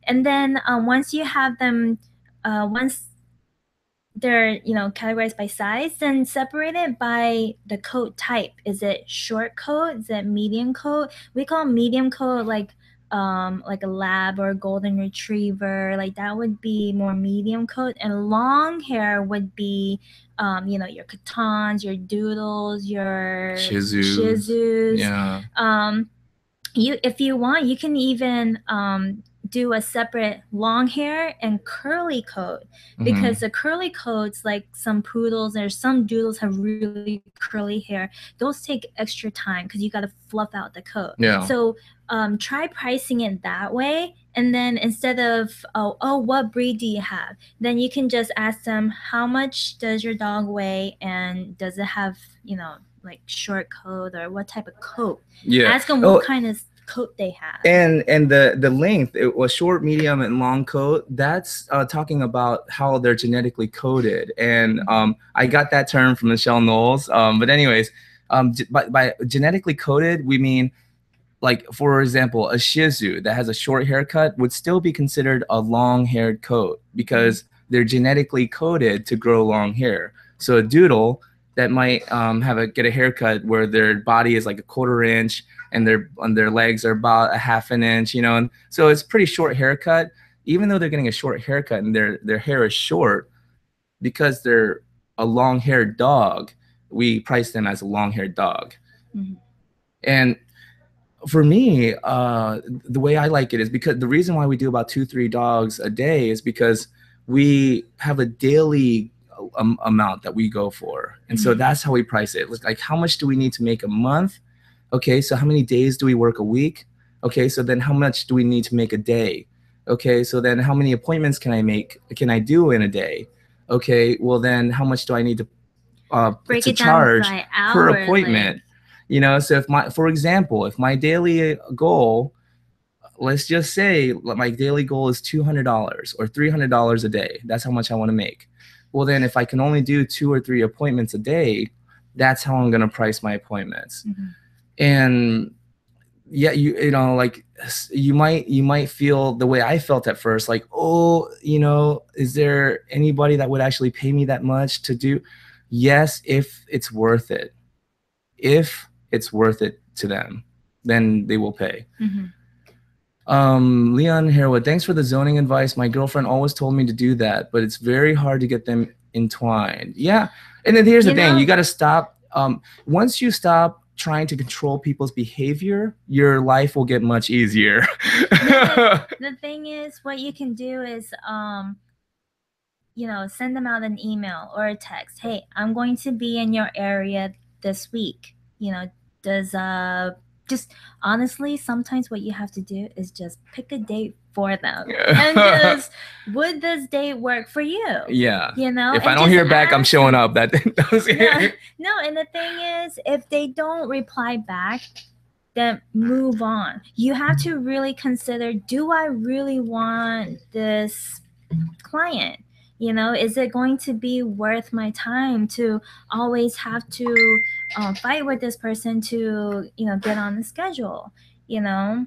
[SPEAKER 2] And then once you have them, once they're categorized by size, then separate it by the coat type. Is it short coat? Is it medium coat? We call medium coat like a lab or a golden retriever, like that would be more medium coat, and long hair would be your Catons, your Doodles, your Shizus.
[SPEAKER 1] Yeah.
[SPEAKER 2] If you want, you can even do a separate long hair and curly coat, because the curly coats, like some poodles or some doodles have really curly hair, those take extra time because you got to fluff out the coat.
[SPEAKER 1] Yeah.
[SPEAKER 2] So try pricing it that way, and then instead of what breed do you have, then you can just ask them, how much does your dog weigh, and does it have like short coat, or what type of coat.
[SPEAKER 1] Yeah.
[SPEAKER 2] Ask them what kind of coat they have.
[SPEAKER 1] And the length, it was short, medium, and long coat. That's talking about how they're genetically coded. And I got that term from Michelle Knowles. But anyways, by genetically coded, we mean, like, for example, a Shih Tzu that has a short haircut would still be considered a long-haired coat, because they're genetically coded to grow long hair. So a doodle that might get a haircut where their body is like a 1/4 inch and their legs are about a 1/2 inch, and so it's pretty short haircut. Even though they're getting a short haircut and their hair is short, because they're a long-haired dog, we price them as a long-haired dog. And for me, the way I like it is because the reason why we do about 2-3 dogs a day is because we have a daily amount that we go for. And so that's how we price it. Like, how much do we need to make a month? Okay, so how many days do we work a week? Okay, so then how much do we need to make a day? Okay, so then how many appointments can I do in a day? Okay, well then how much do I need to charge per appointment? So for example, if my daily goal, let's just say my daily goal is $200 or $300 a day. That's how much I want to make. Well, then if I can only do 2 or 3 appointments a day, that's how I'm going to price my appointments. And yeah, like you might feel the way I felt at first, like, oh, is there anybody that would actually pay me that much to do? Yes, if it's worth it. If it's worth it to them, then they will pay. Leon Harewood, thanks for the zoning advice. My girlfriend always told me to do that, but it's very hard to get them entwined. Yeah, and then here's the thing: you got to stop. Once you stop trying to control people's behavior, your life will get much easier.
[SPEAKER 2] The thing is, what you can do is send them out an email or a text. Hey, I'm going to be in your area this week. Does just honestly, sometimes what you have to do is just pick a date for them and just, would this date work for you?
[SPEAKER 1] Yeah.
[SPEAKER 2] You know,
[SPEAKER 1] If
[SPEAKER 2] and
[SPEAKER 1] I don't
[SPEAKER 2] just
[SPEAKER 1] hear back, I'm
[SPEAKER 2] ask
[SPEAKER 1] showing
[SPEAKER 2] them.
[SPEAKER 1] up. That
[SPEAKER 2] No, and the thing is, if they don't reply back, then move on. You have to really consider, do I really want this client? You know, is it going to be worth my time to always have to fight with this person to, you know, get on the schedule, you know?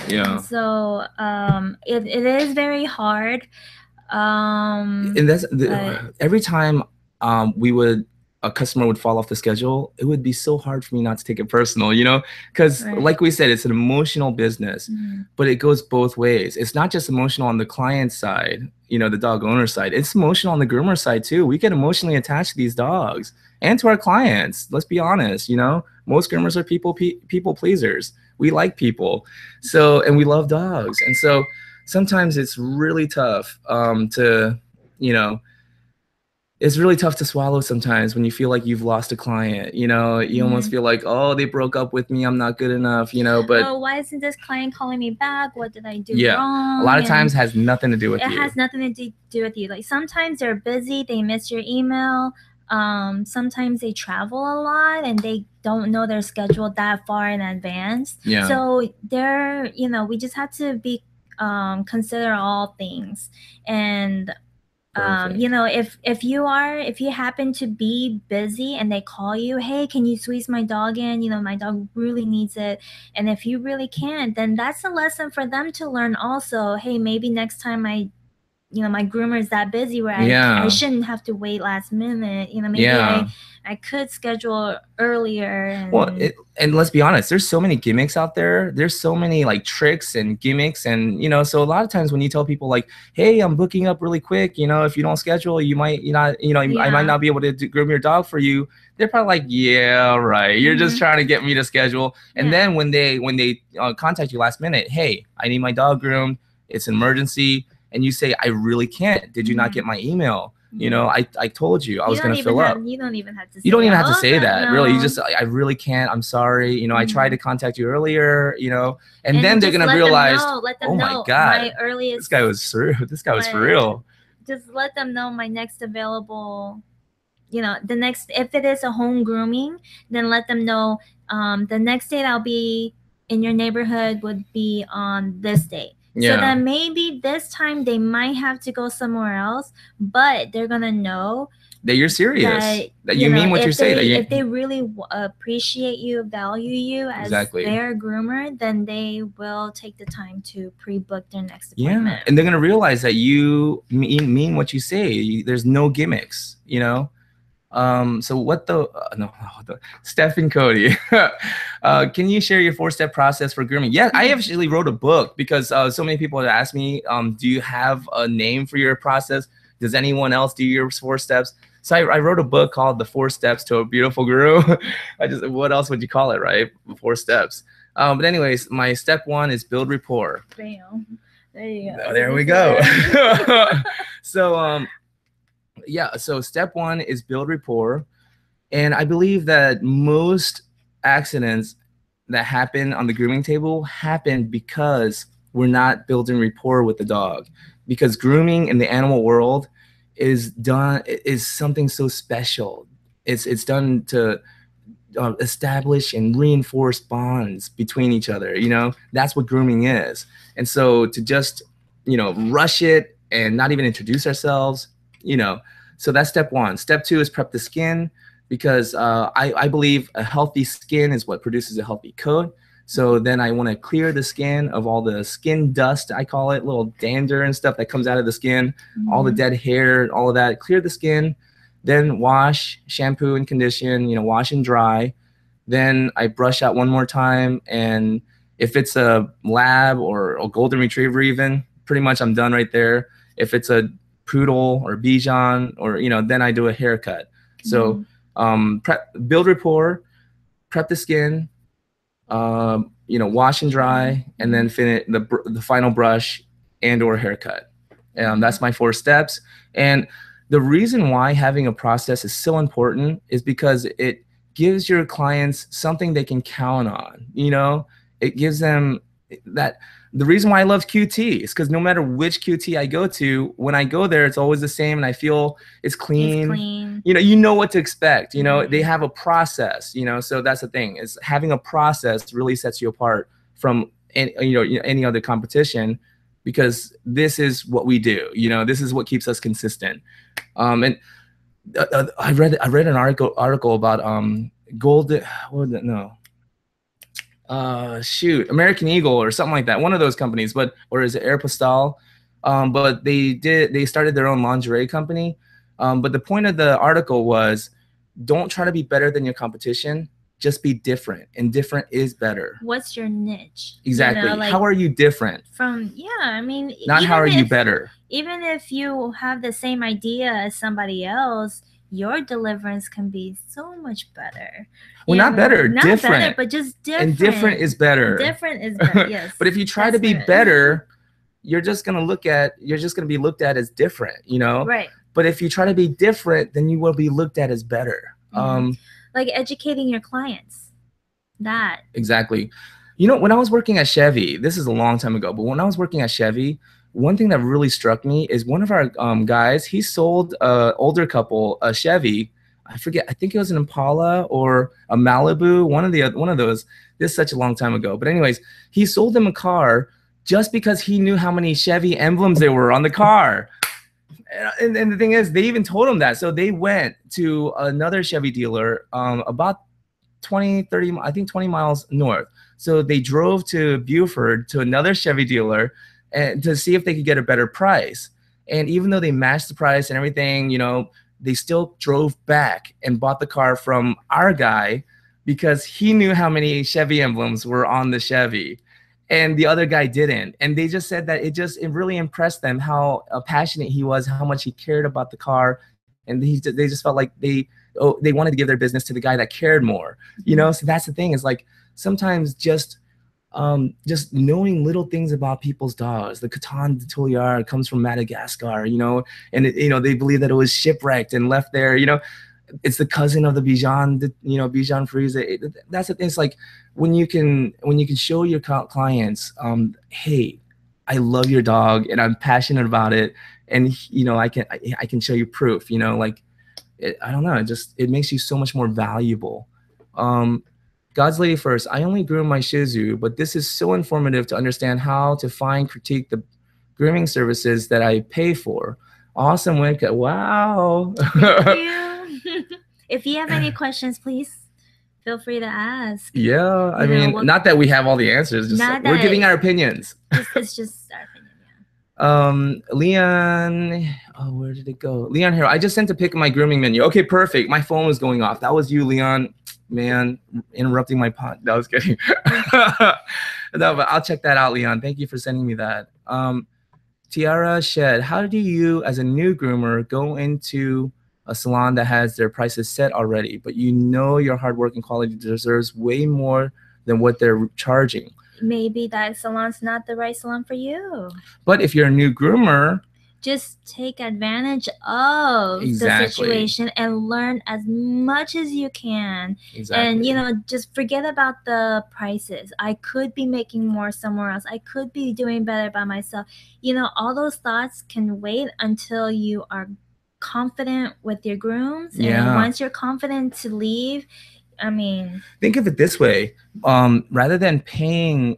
[SPEAKER 1] Yeah.
[SPEAKER 2] And so it is very hard.
[SPEAKER 1] And that's every time a customer would fall off the schedule, it would be so hard for me not to take it personal, you know, because like we said, it's an emotional business, but it goes both ways. It's not just emotional on the client side, you know, the dog owner side. It's emotional on the groomer side too. We get emotionally attached to these dogs and to our clients. Let's be honest, you know, most groomers are people pleasers. We like people, so, and we love dogs, and so sometimes it's really tough to, you know, it's really tough to swallow sometimes when you feel like you've lost a client, you know, you almost feel like, oh, they broke up with me, I'm not good enough, you know, but
[SPEAKER 2] oh, why isn't this client calling me back? What did I do wrong?
[SPEAKER 1] A lot of times has nothing to do with you.
[SPEAKER 2] It has nothing to do with you. Like sometimes they're busy, they miss your email. Sometimes they travel a lot and they don't know their schedule that far in advance.
[SPEAKER 1] Yeah.
[SPEAKER 2] So they're, you know, we just have to be consider all things. And you know, if you happen to be busy and they call you, hey, can you squeeze my dog in? You know, my dog really needs it. And if you really can't, then that's a lesson for them to learn also. Hey, maybe next time you know, my groomer is that busy where I shouldn't have to wait last minute. You know, maybe I could schedule earlier. And
[SPEAKER 1] well, and let's be honest, there's so many gimmicks out there. There's so many like tricks and gimmicks, and you know, so a lot of times when you tell people like, hey, I'm booking up really quick, you know, if you don't schedule, you might, I might not be able to groom your dog for you. They're probably like, yeah, right. You're just trying to get me to schedule. And then when they contact you last minute, hey, I need my dog groomed. It's an emergency. And you say, I really can't. Did you not get my email? You know, I told you I was going to fill up.
[SPEAKER 2] You don't even have to say,
[SPEAKER 1] you don't even have to say that.
[SPEAKER 2] No.
[SPEAKER 1] Really. You just, I really can't. I'm sorry. You know, I tried to contact you earlier, you know, and then they're going to realize, oh my God,
[SPEAKER 2] my earliest,
[SPEAKER 1] this guy was surreal. This guy was for real.
[SPEAKER 2] Just let them know my next available, you know, the next, if it is a home grooming, then let them know the next date I'll be in your neighborhood would be on this date. So then maybe this time they might have to go somewhere else, but they're going to know
[SPEAKER 1] that you're serious, that you mean what you say.
[SPEAKER 2] If they really appreciate you, value you as their groomer, then they will take the time to pre-book their next appointment.
[SPEAKER 1] Yeah, and they're going to realize that you mean what you say. There's no gimmicks, you know. So what Steph and Cody, can you share your 4-step process for grooming? Yeah, I actually wrote a book because so many people have asked me, do you have a name for your process? Does anyone else do your 4 steps? So I wrote a book called The 4 Steps to a Beautiful Groom. What else would you call it, right? 4 steps. But anyways, my step 1 is build rapport.
[SPEAKER 2] Bam. There you go.
[SPEAKER 1] Oh, there we go. So, yeah, so step 1 is build rapport. And I believe that most accidents that happen on the grooming table happen because we're not building rapport with the dog. Because grooming in the animal world is something so special. It's done to establish and reinforce bonds between each other. You know, that's what grooming is. And so to just, you know, rush it and not even introduce ourselves, you know, so that's step 1. Step 2 is prep the skin, because I believe a healthy skin is what produces a healthy coat. So then I want to clear the skin of all the skin dust, I call it, little dander and stuff that comes out of the skin, all the dead hair, all of that. Clear the skin, then wash, shampoo and condition, you know, wash and dry. Then I brush out one more time, and if it's a lab or a golden retriever even, pretty much I'm done right there. If it's a poodle or Bichon, or, you know, then I do a haircut. So build rapport, prep the skin, you know, wash and dry, and then finish the final brush and or haircut. That's my 4 steps. And the reason why having a process is so important is because it gives your clients something they can count on. You know, it gives them that. The reason why I love QT is because no matter which QT I go to, when I go there, it's always the same, and I feel it's clean.
[SPEAKER 2] It's clean.
[SPEAKER 1] You know what to expect. You know, they have a process. You know, so that's the thing, is having a process really sets you apart from any other competition, because this is what we do. You know, this is what keeps us consistent. And I read an article about Golden. What was it? No. American Eagle or something like that, one of those companies, or is it Aeropostale? But they started their own lingerie company. But the point of the article was, don't try to be better than your competition, just be different, and different is better.
[SPEAKER 2] What's your niche?
[SPEAKER 1] Exactly. You know, like, how are you different?
[SPEAKER 2] I mean,
[SPEAKER 1] not how are you better.
[SPEAKER 2] Even if you have the same idea as somebody else, your deliverance can be so much better.
[SPEAKER 1] Well, not better,
[SPEAKER 2] not
[SPEAKER 1] different.
[SPEAKER 2] Better, but just different.
[SPEAKER 1] And different is better.
[SPEAKER 2] Different is better, yes.
[SPEAKER 1] But if you try to be better, you're just gonna be looked at as different, you know?
[SPEAKER 2] Right.
[SPEAKER 1] But if you try to be different, then you will be looked at as better.
[SPEAKER 2] Like educating your clients. That. Exactly.
[SPEAKER 1] You know, when I was working at Chevy, this is a long time ago, but when I was working at Chevy, one thing that really struck me is one of our guys, he sold an older couple a Chevy. I forget, I think it was an Impala or a Malibu, one of those. This is such a long time ago. But anyways, he sold them a car just because he knew how many Chevy emblems there were on the car. And the thing is, they even told him that. So they went to another Chevy dealer about 20 miles north. So they drove to Buford to another Chevy dealer and to see if they could get a better price. And even though they matched the price and everything, you know, they still drove back and bought the car from our guy because he knew how many Chevy emblems were on the Chevy, and the other guy didn't. And they just said that it really impressed them how passionate he was, how much he cared about the car. And they just felt like they wanted to give their business to the guy that cared more, you know? So that's the thing, is like, sometimes just knowing little things about people's dogs. The Coton de Tuileries comes from Madagascar, you know, and they believe that it was shipwrecked and left there. You know, it's the cousin of the Bichon, Bichon Frise. That's the thing. It's like when you can show your clients, hey, I love your dog and I'm passionate about it, and you know, I can show you proof. You know, like I don't know, it makes you so much more valuable. God's Lady First, I only groom my Shih Tzu, but this is so informative to understand how to critique the grooming services that I pay for. Awesome, Winka. Wow.
[SPEAKER 2] Thank you. If you have any questions, please feel free to ask.
[SPEAKER 1] Yeah, I mean, not that we have all the answers. We're giving our opinions.
[SPEAKER 2] It's just our opinion, yeah.
[SPEAKER 1] Leon, where did it go? Leon here. I just sent a pic of my grooming menu. Okay, perfect. My phone was going off. That was you, Leon. Man, interrupting my pod. No, I was kidding. No, but I'll check that out, Leon. Thank you for sending me that. Tiara Shed, how do you, as a new groomer, go into a salon that has their prices set already, but you know your hard work and quality deserves way more than what they're charging?
[SPEAKER 2] Maybe that salon's not the right salon for you.
[SPEAKER 1] But if you're a new groomer,
[SPEAKER 2] just take advantage of the situation and learn as much as you can. And, you know, just forget about the prices. I could be making more somewhere else. I could be doing better by myself. You know, all those thoughts can wait until you are confident with your grooms. And once you're confident to leave, I mean,
[SPEAKER 1] think of it this way. Rather than paying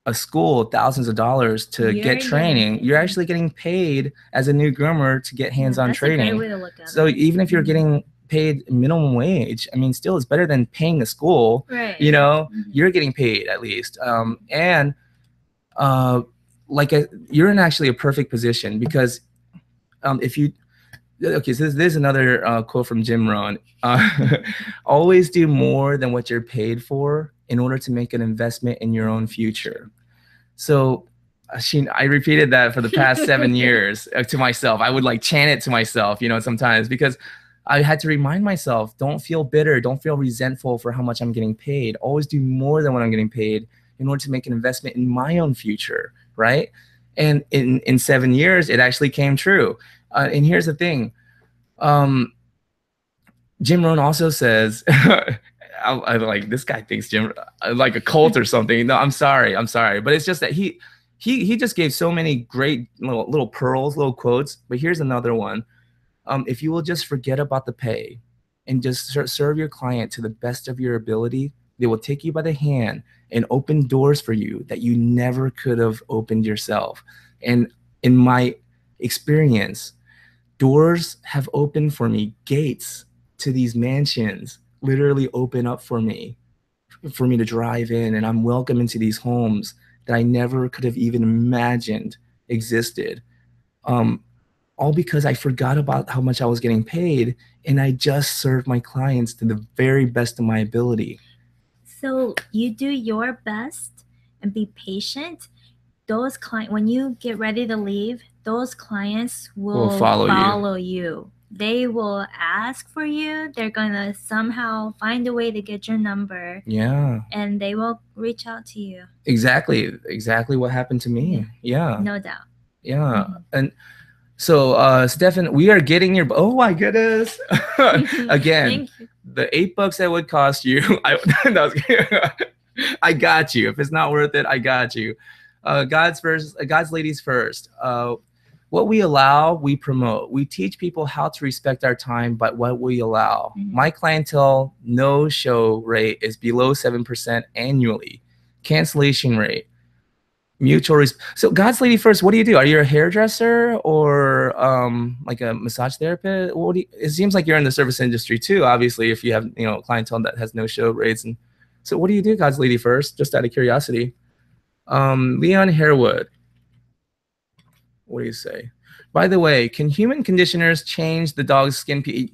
[SPEAKER 1] a school thousands of dollars to get training, you're actually getting paid as a new groomer to get hands-on training.
[SPEAKER 2] A great way to look at
[SPEAKER 1] so
[SPEAKER 2] it.
[SPEAKER 1] Even if you're getting paid minimum wage, I mean, still it's better than paying a school.
[SPEAKER 2] Right.
[SPEAKER 1] You know, you're getting paid at least. You're in actually a perfect position, because if you okay, so there's another quote from Jim Rohn. Always do more than what you're paid for in order to make an investment in your own future. So I repeated that for the past 7 years to myself. I would like chant it to myself, you know, sometimes, because I had to remind myself, don't feel bitter, don't feel resentful for how much I'm getting paid. Always do more than what I'm getting paid in order to make an investment in my own future, right? And in 7 years, it actually came true. And here's the thing. Jim Rohn also says, I like this guy thinks Jim like a cult or something. No, I'm sorry, but it's just that he just gave so many great little pearls, little quotes. But here's another one. If you will just forget about the pay and just serve your client to the best of your ability, they will take you by the hand and open doors for you that you never could have opened yourself. And in my experience, doors have opened for me, gates to these mansions literally open up for me to drive in, and I'm welcome into these homes that I never could have even imagined existed. All because I forgot about how much I was getting paid, and I just served my clients to the very best of my ability.
[SPEAKER 2] So you do your best and be patient. Those clients, when you get ready to leave, those clients will follow you. They will ask for you. They're gonna somehow find a way to get your number.
[SPEAKER 1] Yeah.
[SPEAKER 2] And they will reach out to you.
[SPEAKER 1] Exactly what happened to me. Yeah.
[SPEAKER 2] No doubt.
[SPEAKER 1] Yeah. Mm-hmm. And so, Stefan, we are getting your. Oh my goodness! Again, the $8 that would cost you. I got you. If it's not worth it, I got you. God's ladies first. What we allow, we promote. We teach people how to respect our time by what we allow. Mm-hmm. My clientele no-show rate is below 7% annually. Cancellation rate. Mutual so God's lady first, what do you do? Are you a hairdresser or like a massage therapist? It seems like you're in the service industry too, obviously, if you have clientele that has no show rates. And so what do you do, God's lady first, just out of curiosity? Leon Harewood, what do you say? By the way, can human conditioners change the dog's skin pH?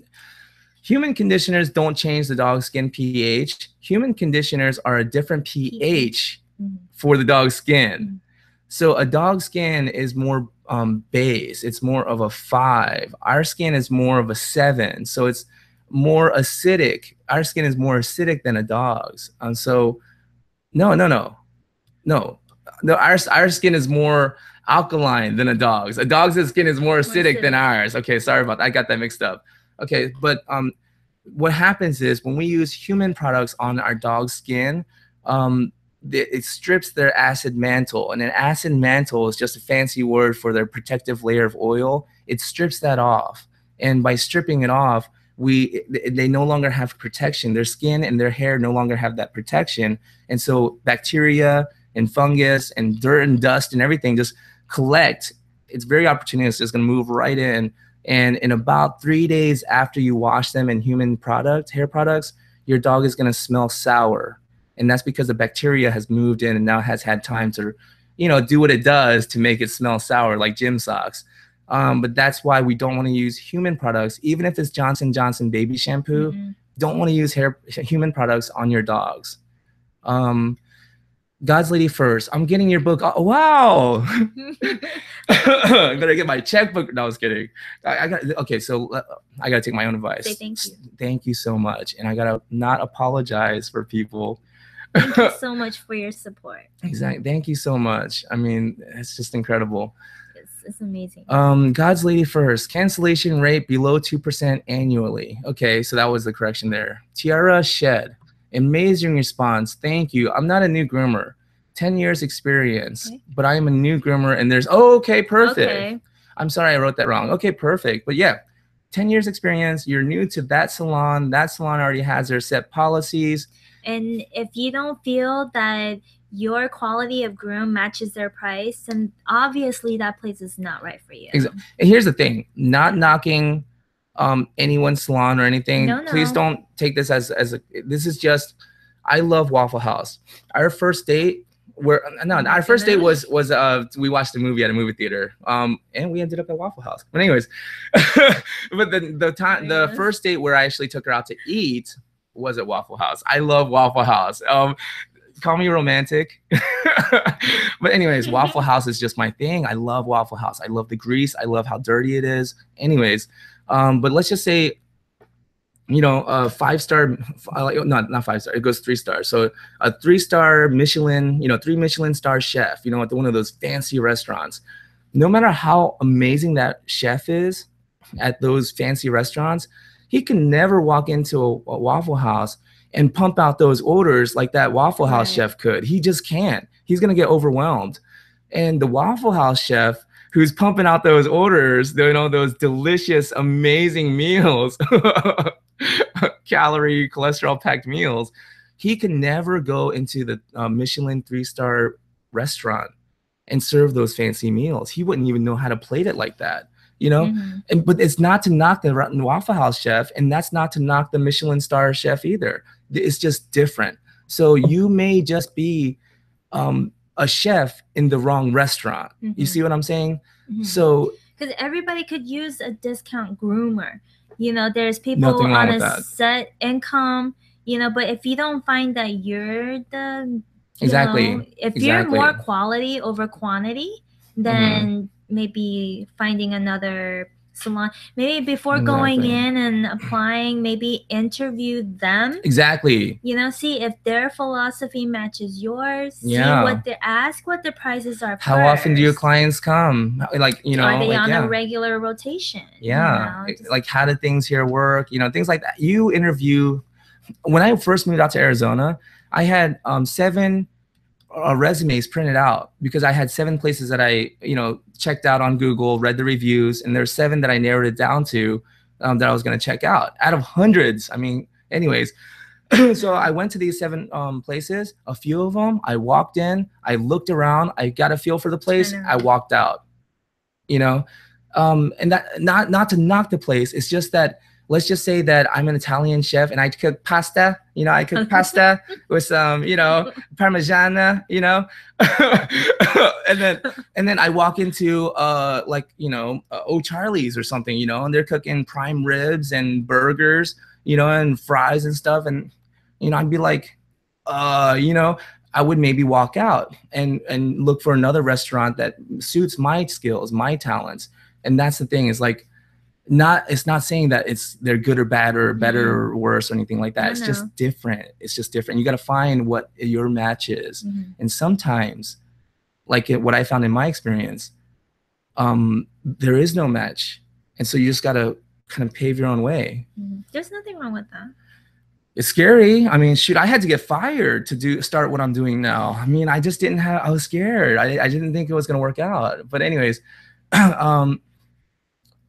[SPEAKER 1] Human conditioners don't change the dog's skin pH. Human conditioners are a different pH for the dog's skin. So a dog's skin is more base. It's more of a 5. Our skin is more of a 7. So it's more acidic. Our skin is more acidic than a dog's. And so no. Our skin is more alkaline than a dog's. A dog's skin is more acidic than ours. Okay, sorry about that. I got that mixed up. Okay, but what happens is when we use human products on our dog's skin, it strips their acid mantle, and an acid mantle is just a fancy word for their protective layer of oil. It strips that off, and by stripping it off, they no longer have protection. Their skin and their hair no longer have that protection, and so bacteria and fungus and dirt and dust and everything just collect. It's very opportunistic. It's going to move right in, and in about 3 days after you wash them in human hair products, your dog is going to smell sour. And that's because the bacteria has moved in and now has had time to, do what it does to make it smell sour, like gym socks. But that's why we don't want to use human products, even if it's Johnson & Johnson baby shampoo. Mm-hmm. Don't want to use human products on your dogs. God's lady first. I'm getting your book. Oh, wow. I better get my checkbook. No, I was kidding. Okay, so I got to take my own advice.
[SPEAKER 2] Say thank you.
[SPEAKER 1] Thank you so much. And I got to not apologize for people.
[SPEAKER 2] Thank you so much for your support.
[SPEAKER 1] Exactly. Thank you so much. I mean, it's just incredible.
[SPEAKER 2] It's amazing.
[SPEAKER 1] God's lady first. Cancellation rate below 2% annually. Okay, so that was the correction there. Tiara Shed. Amazing response. Thank you. I'm not a new groomer. 10 years experience, okay. But I am a new groomer, and there's okay, perfect. Okay. I'm sorry, I wrote that wrong. Okay, perfect. But yeah, 10 years experience. You're new to that salon. That salon already has their set policies.
[SPEAKER 2] And if you don't feel that your quality of groom matches their price, then obviously that place is not right for you.
[SPEAKER 1] Exactly. And here's the thing, not knocking anyone's salon or anything. No. Please don't take this as this is just, I love Waffle House. Our first date our first date was we watched a movie at a movie theater, and we ended up at Waffle House. But anyways, but the first date where I actually took her out to eat was at Waffle House. I love Waffle House. Call me romantic. But anyways, Waffle House is just my thing. I love Waffle House. I love the grease. I love how dirty it is. Anyways, but let's just say, 5-star, not 5-star, it goes 3 stars. So a 3-star Michelin, 3 Michelin star chef, at one of those fancy restaurants. No matter how amazing that chef is at those fancy restaurants, he can never walk into a Waffle House and pump out those orders like that Waffle House chef could. He just can't. He's going to get overwhelmed. And the Waffle House chef who's pumping out those orders, you know, those delicious, amazing meals, calorie, cholesterol packed meals, he can never go into the Michelin 3-star restaurant and serve those fancy meals. He wouldn't even know how to plate it like that, you know? But it's not to knock the Waffle House chef, and that's not to knock the Michelin star chef either. It's just different. So you may just be a chef in the wrong restaurant. You see what I'm saying? So
[SPEAKER 2] because everybody could use a discount groomer. You know, there's people on a set income, you know, but if you don't find that you're the if you're more quality over quantity, then maybe finding another salon, maybe before going in and applying, maybe interview them. You know, see if their philosophy matches yours. See what they ask, what the prices are.
[SPEAKER 1] How often do your clients come? Like, you know,
[SPEAKER 2] are they
[SPEAKER 1] like,
[SPEAKER 2] on a regular rotation?
[SPEAKER 1] You know, like how do things here work? You know, things like that. You interview. When I first moved out to Arizona, I had 7 resumes printed out because I had 7 places that I, you know, checked out on Google, read the reviews, and there's 7 that I narrowed it down to that I was going to check out of hundreds. I mean, anyways, so I went to these 7 places. A few of them, I walked in, I looked around, I got a feel for the place, I walked out. You know, and that not to knock the place, it's just that. Let's just say that I'm an Italian chef and I cook pasta, you know, I cook pasta with some, you know, Parmigiana, you know, and then I walk into like, you know, O'Charlie's or something, you know, and they're cooking prime ribs and burgers, you know, and fries and stuff. And, you know, I'd be like, you know, I would maybe walk out and look for another restaurant that suits my skills, my talents. And that's the thing is like, it's not saying that they're good or bad or better or worse or anything like that. It's just different. It's just different. You got to find what your match is. And sometimes, like what I found in my experience, there is no match. And so you just got to kind of pave your own way.
[SPEAKER 2] There's nothing wrong with that.
[SPEAKER 1] It's scary. I mean, shoot, I had to get fired to start what I'm doing now. I mean, I just I was scared. I didn't think it was going to work out. But anyways,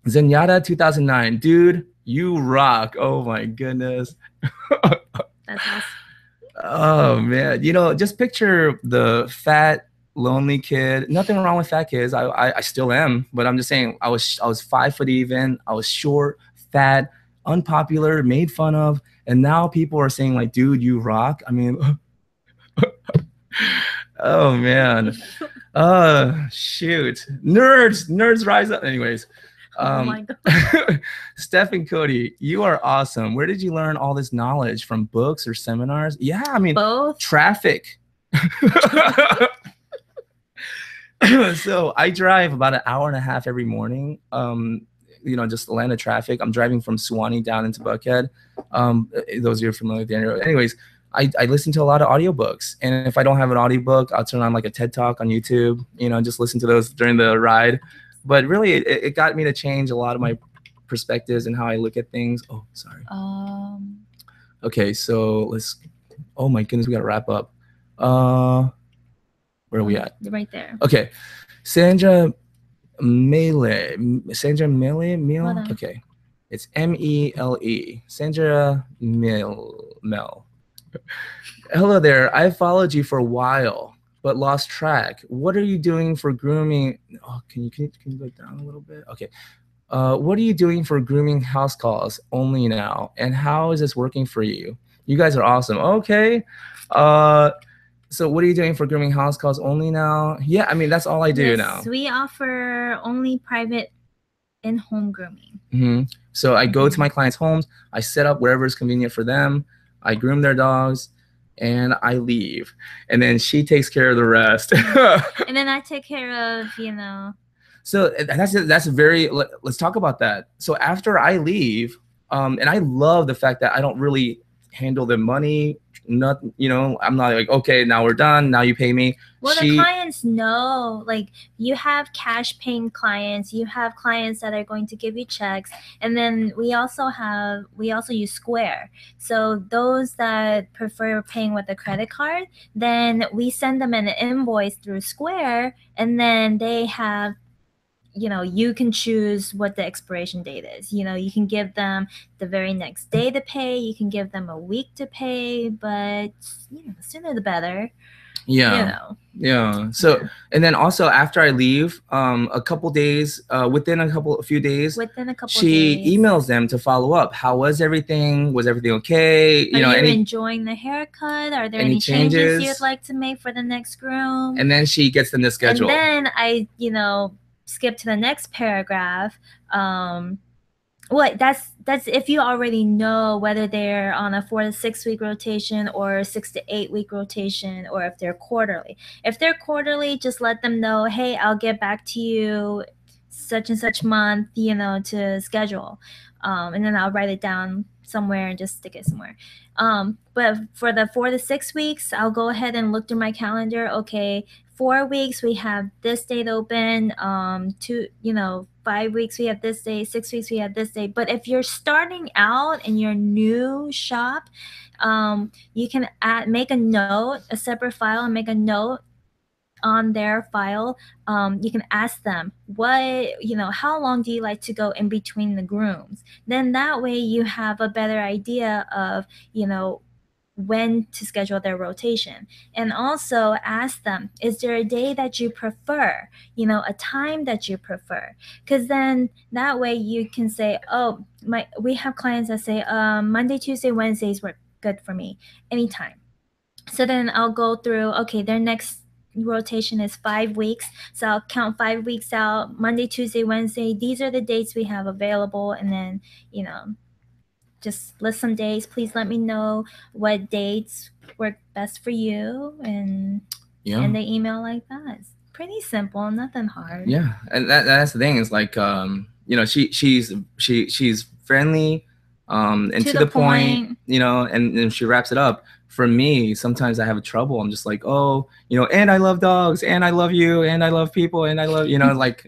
[SPEAKER 1] Zenyatta 2009, dude, you rock. Oh my goodness.
[SPEAKER 2] That's awesome.
[SPEAKER 1] Oh man, you know, just picture the fat, lonely kid. Nothing wrong with fat kids. I still am, but I'm just saying I was 5 foot even. I was short, fat, unpopular, made fun of, and now people are saying like, dude, you rock. I mean, oh man. Shoot. Nerds rise up. Anyways.
[SPEAKER 2] Oh my God.
[SPEAKER 1] Steph and Cody, you are awesome. Where did you learn all this knowledge? From books or seminars? Yeah, I mean,
[SPEAKER 2] both.
[SPEAKER 1] Traffic. So I drive about an hour and a half every morning. You know, just Atlanta traffic. I'm driving from Suwanee down into Buckhead. Those of you are familiar with the area. Anyways, I listen to a lot of audiobooks. And if I don't have an audiobook, I'll turn on like a TED Talk on YouTube, you know, just listen to those during the ride. But really, it got me to change a lot of my perspectives and how I look at things. Oh, sorry. Okay, so let's. Oh my goodness, we gotta wrap up. Where are we at?
[SPEAKER 2] Right there.
[SPEAKER 1] Okay, Sandra Mele. Sandra Mele. Okay, it's Mele. Sandra Mel. Hello there. I followed you for a while, but lost track. What are you doing for grooming? Oh, can you go down a little bit? Okay. What are you doing for grooming house calls only now? And how is this working for you? You guys are awesome. Okay. So what are you doing for grooming house calls only now? Yeah, I mean, that's all I do now.
[SPEAKER 2] We offer only private in-home grooming.
[SPEAKER 1] So I go to my clients' homes. I set up wherever is convenient for them. I groom their dogs. And I leave, and then she takes care of the rest.
[SPEAKER 2] And then I take care of, you know.
[SPEAKER 1] So that's very. Let's talk about that. So after I leave, and I love the fact that I don't really handle the money. Not, I'm not like, okay, now we're done, now you pay me.
[SPEAKER 2] Well, the clients know, like, you have cash paying clients, you have clients that are going to give you checks, and then we also use Square. So those that prefer paying with a credit card, then we send them an invoice through Square, and then they have, you can choose what the expiration date is. You can give them the very next day to pay, you can give them a week to pay, but sooner the better.
[SPEAKER 1] Yeah. So, and then also after I leave, a couple days, within a few days, she emails them to follow up. How was everything? Was everything okay?
[SPEAKER 2] Are you enjoying the haircut? Are there any changes you'd like to make for the next groom?
[SPEAKER 1] And then she gets them to schedule.
[SPEAKER 2] And then I, skip to the next paragraph. Well, that's if you already know whether they're on a 4 to 6 week rotation or 6 to 8 week rotation, or if they're quarterly. If they're quarterly, just let them know, hey, I'll get back to you such and such month, to schedule. And then I'll write it down somewhere and just stick it somewhere. But for the 4 to 6 weeks, I'll go ahead and look through my calendar. Okay, 4 weeks we have this date open. 5 weeks we have this day. 6 weeks we have this day. But if you're starting out in your new shop, you can make a note, a separate file, and make a note on their file. You can ask them, how long do you like to go in between the grooms? Then that way you have a better idea of, when to schedule their rotation. And also ask them, is there a day that you prefer, a time that you prefer? Because then that way you can say, oh, we have clients that say Monday, Tuesday, Wednesdays work good for me anytime. So then I'll go through, okay, their next rotation is 5 weeks, so I'll count 5 weeks out. Monday, Tuesday, Wednesday, these are the dates we have available. And then just list some days. Please let me know what dates work best for you, and the email like that. It's pretty simple, nothing hard.
[SPEAKER 1] Yeah, and that's the thing, is like, she's friendly, and to the point, and she wraps it up. For me, sometimes I have trouble. I'm just like, oh, and I love dogs, and I love you, and I love people, and I love, like,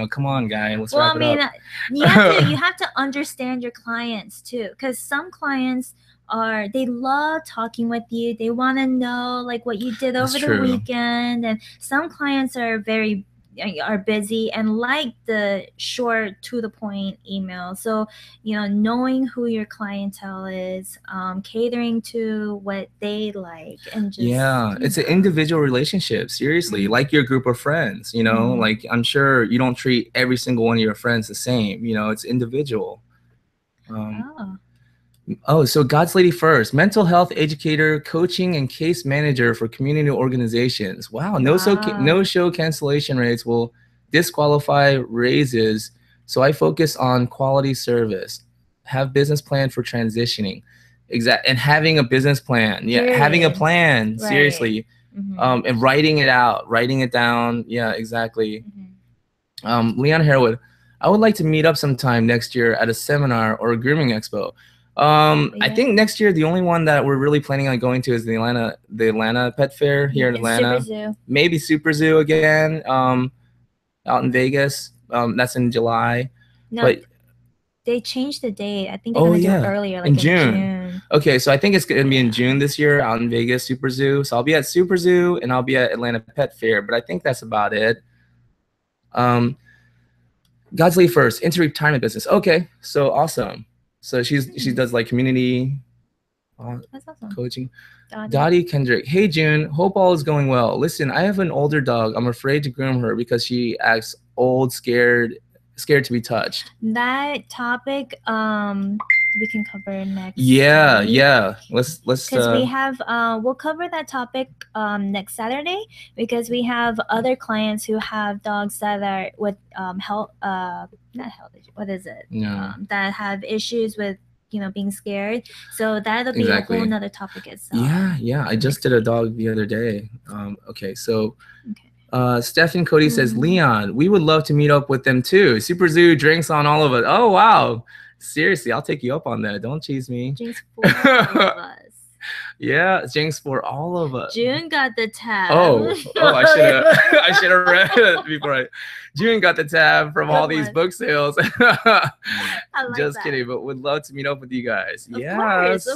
[SPEAKER 1] come on, guy, let's wrap it up.
[SPEAKER 2] you have to understand your clients too, because some clients they love talking with you. They want to know like what you did over the weekend, and some clients are busy and like the short, to the point email. So knowing who your clientele is, catering to what they like, and just
[SPEAKER 1] it's an individual relationship. Seriously, like your group of friends. Like, I'm sure you don't treat every single one of your friends the same. It's individual. So God's Lady First, mental health educator, coaching, and case manager for community organizations. Wow. No show cancellation rates will disqualify raises. So I focus on quality service. Have business plan for transitioning. And having a business plan. Yeah, having a plan. Right. Seriously. Mm-hmm. And writing it out, writing it down. Yeah, exactly. Mm-hmm. Leon Harewood, I would like to meet up sometime next year at a seminar or a grooming expo. I think next year the only one that we're really planning on going to is the Atlanta Pet Fair here in Atlanta. Super Zoo. Maybe Super Zoo again. Out in Vegas. That's in July.
[SPEAKER 2] No, but they changed the date. I think they're gonna do it earlier, like in June.
[SPEAKER 1] Okay, so I think it's gonna be in June this year out in Vegas, Super Zoo. So I'll be at Super Zoo and I'll be at Atlanta Pet Fair, but I think that's about it. God's Lady First, into retirement business. Okay, so awesome. So she does like community
[SPEAKER 2] that's awesome.
[SPEAKER 1] Coaching. Dottie Kendrick. Hey June, hope all is going well. Listen, I have an older dog. I'm afraid to groom her because she acts old, scared to be touched.
[SPEAKER 2] That topic we can cover next
[SPEAKER 1] week. Yeah. Let's
[SPEAKER 2] because we have we'll cover that topic next Saturday, because we have other clients who have dogs that are with health not health issue. What is it?
[SPEAKER 1] No.
[SPEAKER 2] That have issues with being scared. So that'll be a whole nother topic itself.
[SPEAKER 1] Yeah. I just did a dog the other day. Okay. Stephen Cody says, Leon, we would love to meet up with them too. Super Zoo drinks on all of us. Oh wow. Seriously, I'll take you up on that. Don't chase me.
[SPEAKER 2] Jinx for all of us.
[SPEAKER 1] Yeah, Jinx for all of us.
[SPEAKER 2] June got the tab.
[SPEAKER 1] Oh, I should have read it before June got the tab from all these book sales.
[SPEAKER 2] I like
[SPEAKER 1] Just
[SPEAKER 2] that.
[SPEAKER 1] kidding, but would love to meet up with you guys.
[SPEAKER 2] Of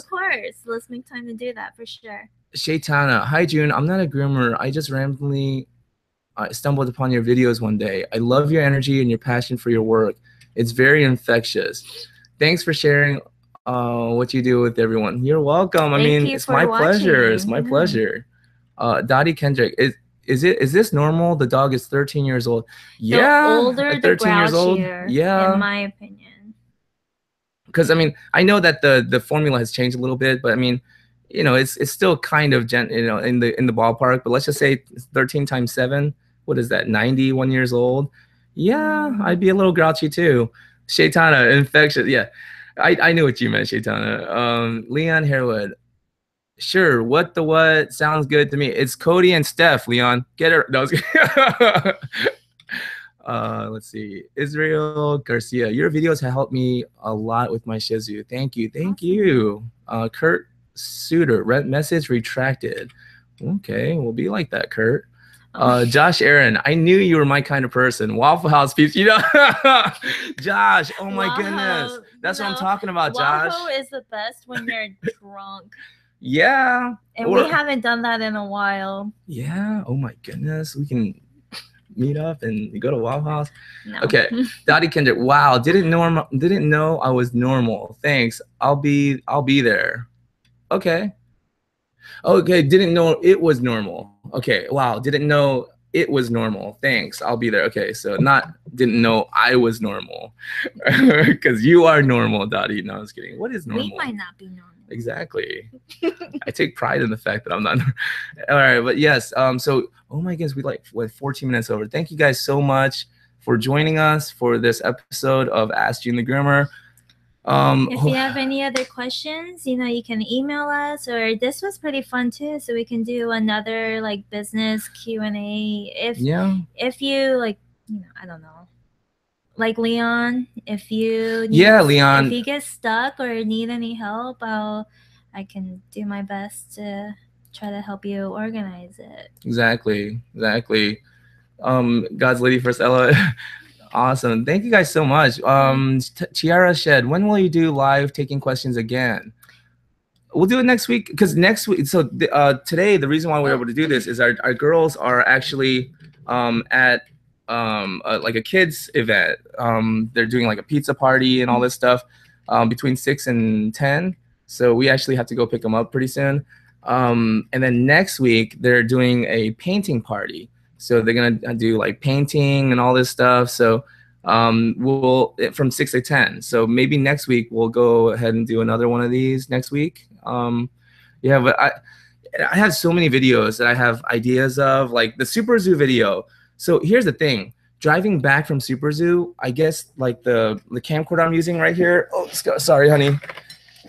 [SPEAKER 2] course. Let's make time to do that for sure.
[SPEAKER 1] Shaitana, hi June. I'm not a groomer. I just randomly stumbled upon your videos one day. I love your energy and your passion for your work. It's very infectious. Thanks for sharing what you do with everyone. You're welcome. I mean, it's my pleasure. It's my pleasure. Dottie Kendrick, is this normal? The dog is 13 years old. Yeah,
[SPEAKER 2] the older,
[SPEAKER 1] at 13 years old. Yeah,
[SPEAKER 2] in my opinion.
[SPEAKER 1] Because I mean, I know that the formula has changed a little bit, but I mean, you know, it's still kind of in the ballpark. But let's just say 13 times 7. What is that? 91 years old. Yeah, I'd be a little grouchy too. Shaitana, infectious. Yeah, I knew what you meant, Shaitana. Leon Harewood. Sure, what sounds good to me. It's Cody and Steph. Leon, get her. No, let's see. Israel Garcia, your videos have helped me a lot with my Shih Tzu. Thank you. You. Kurt Suter, message retracted. Okay, we'll be like that, Kurt. Josh Aaron, I knew you were my kind of person. Waffle House peeps, you know. Josh, oh my goodness, that's what I'm talking about. Josh,
[SPEAKER 2] Waffle is the best when you're drunk.
[SPEAKER 1] Yeah,
[SPEAKER 2] and we haven't done that in a while.
[SPEAKER 1] Yeah, oh my goodness, we can meet up and go to Waffle House.
[SPEAKER 2] No.
[SPEAKER 1] Okay, Dottie Kendrick, wow, didn't know I was normal. Thanks, I'll be there. Okay, didn't know it was normal. Okay, wow, didn't know it was normal. Thanks, I'll be there. Okay, so didn't know I was normal, because you are normal, Dottie. No, I was kidding. What is normal?
[SPEAKER 2] We might not be normal.
[SPEAKER 1] Exactly. I take pride in the fact that I'm not. All right, but yes. So, oh my goodness, we like 14 minutes over. Thank you guys so much for joining us for this episode of Ask Jun the Groomer.
[SPEAKER 2] If you have any other questions, you can email us, or this was pretty fun too, so we can do another like business Q&A. If you like, I don't know. Like Leon, if you
[SPEAKER 1] Leon,
[SPEAKER 2] if you get stuck or need any help, I can do my best to try to help you organize it.
[SPEAKER 1] Exactly. God's Lady First Ella. Awesome. Thank you guys so much. Tiara Shed, when will you do live taking questions again? We'll do it next week, because next week. So today, the reason why we're able to do this is our girls are actually at like a kids event. They're doing like a pizza party and all this stuff between 6 and 10. So we actually have to go pick them up pretty soon. And then next week they're doing a painting party. So they're gonna do like painting and all this stuff. So we'll from 6 to 10. So maybe next week we'll go ahead and do another one of these next week. Yeah, but I have so many videos that I have ideas of, like the Super Zoo video. So here's the thing, driving back from Super Zoo, I guess like the camcorder I'm using right here. Oh, sorry, honey.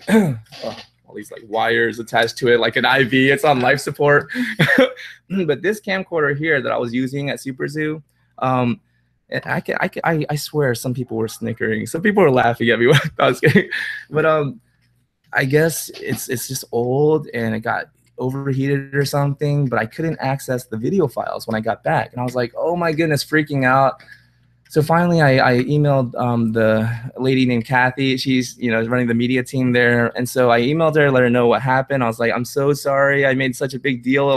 [SPEAKER 1] All these like wires attached to it, like an IV. It's on life support. But this camcorder here that I was using at Super Zoo, I swear some people were snickering. Some people were laughing at me. I was kidding. But I guess it's just old and it got overheated or something, but I couldn't access the video files when I got back, and I was like, oh my goodness, freaking out. So finally I emailed the lady named Kathy. She's running the media team there, and so I emailed her, let her know what happened. I was like, I'm so sorry, I made such a big deal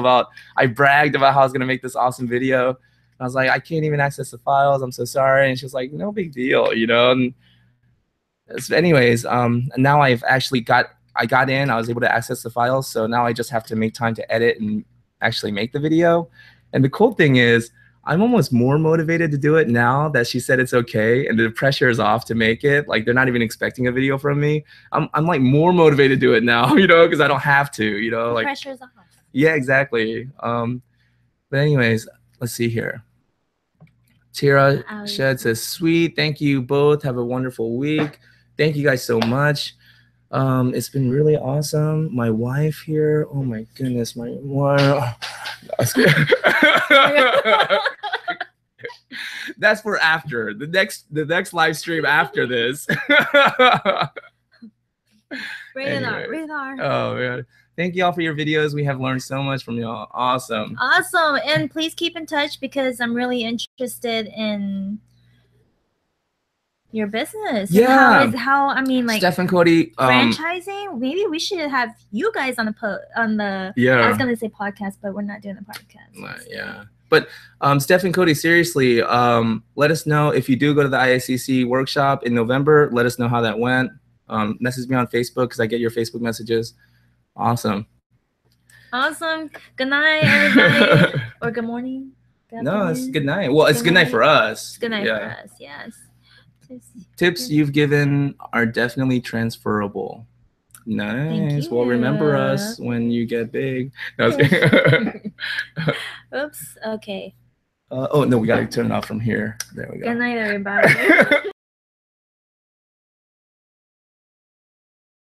[SPEAKER 1] I bragged about how I was gonna make this awesome video. And I was like, I can't even access the files, I'm so sorry. And she was like, no big deal, and so anyways, now I've actually I got in, I was able to access the files, so now I just have to make time to edit and actually make the video. And the cool thing is, I'm almost more motivated to do it now that she said it's okay and the pressure is off to make it. Like, they're not even expecting a video from me. I'm like more motivated to do it now, because I don't have to, like
[SPEAKER 2] pressure's off.
[SPEAKER 1] Yeah, exactly. But anyways, let's see here. Tira Shed says, sweet, thank you both. Have a wonderful week. Thank you guys so much. It's been really awesome. My wife here, oh my goodness, my wife. That's for after the next live stream after this.
[SPEAKER 2] Radar.
[SPEAKER 1] Oh man. Thank y'all for your videos. We have learned so much from y'all. Awesome.
[SPEAKER 2] And please keep in touch because I'm really interested in your business.
[SPEAKER 1] Yeah.
[SPEAKER 2] And how I mean, like
[SPEAKER 1] Steph and Cody
[SPEAKER 2] franchising. Maybe we should have you guys on the
[SPEAKER 1] Yeah.
[SPEAKER 2] I was gonna say podcast, but we're not doing the podcast.
[SPEAKER 1] Yeah. But Steph and Cody, seriously, let us know if you do go to the IACC workshop in November. Let us know how that went. Message me on Facebook because I get your Facebook messages. Awesome.
[SPEAKER 2] Good night, everybody. Or good morning.
[SPEAKER 1] No, it's good night. Well, it's good night for us.
[SPEAKER 2] It's good night for us. Yes.
[SPEAKER 1] Tips you've given are definitely transferable. Nice. Well, remember us when you get big. No,
[SPEAKER 2] Oops. Okay.
[SPEAKER 1] Oh no, we gotta turn it off from here. There we go.
[SPEAKER 2] Good night, everybody.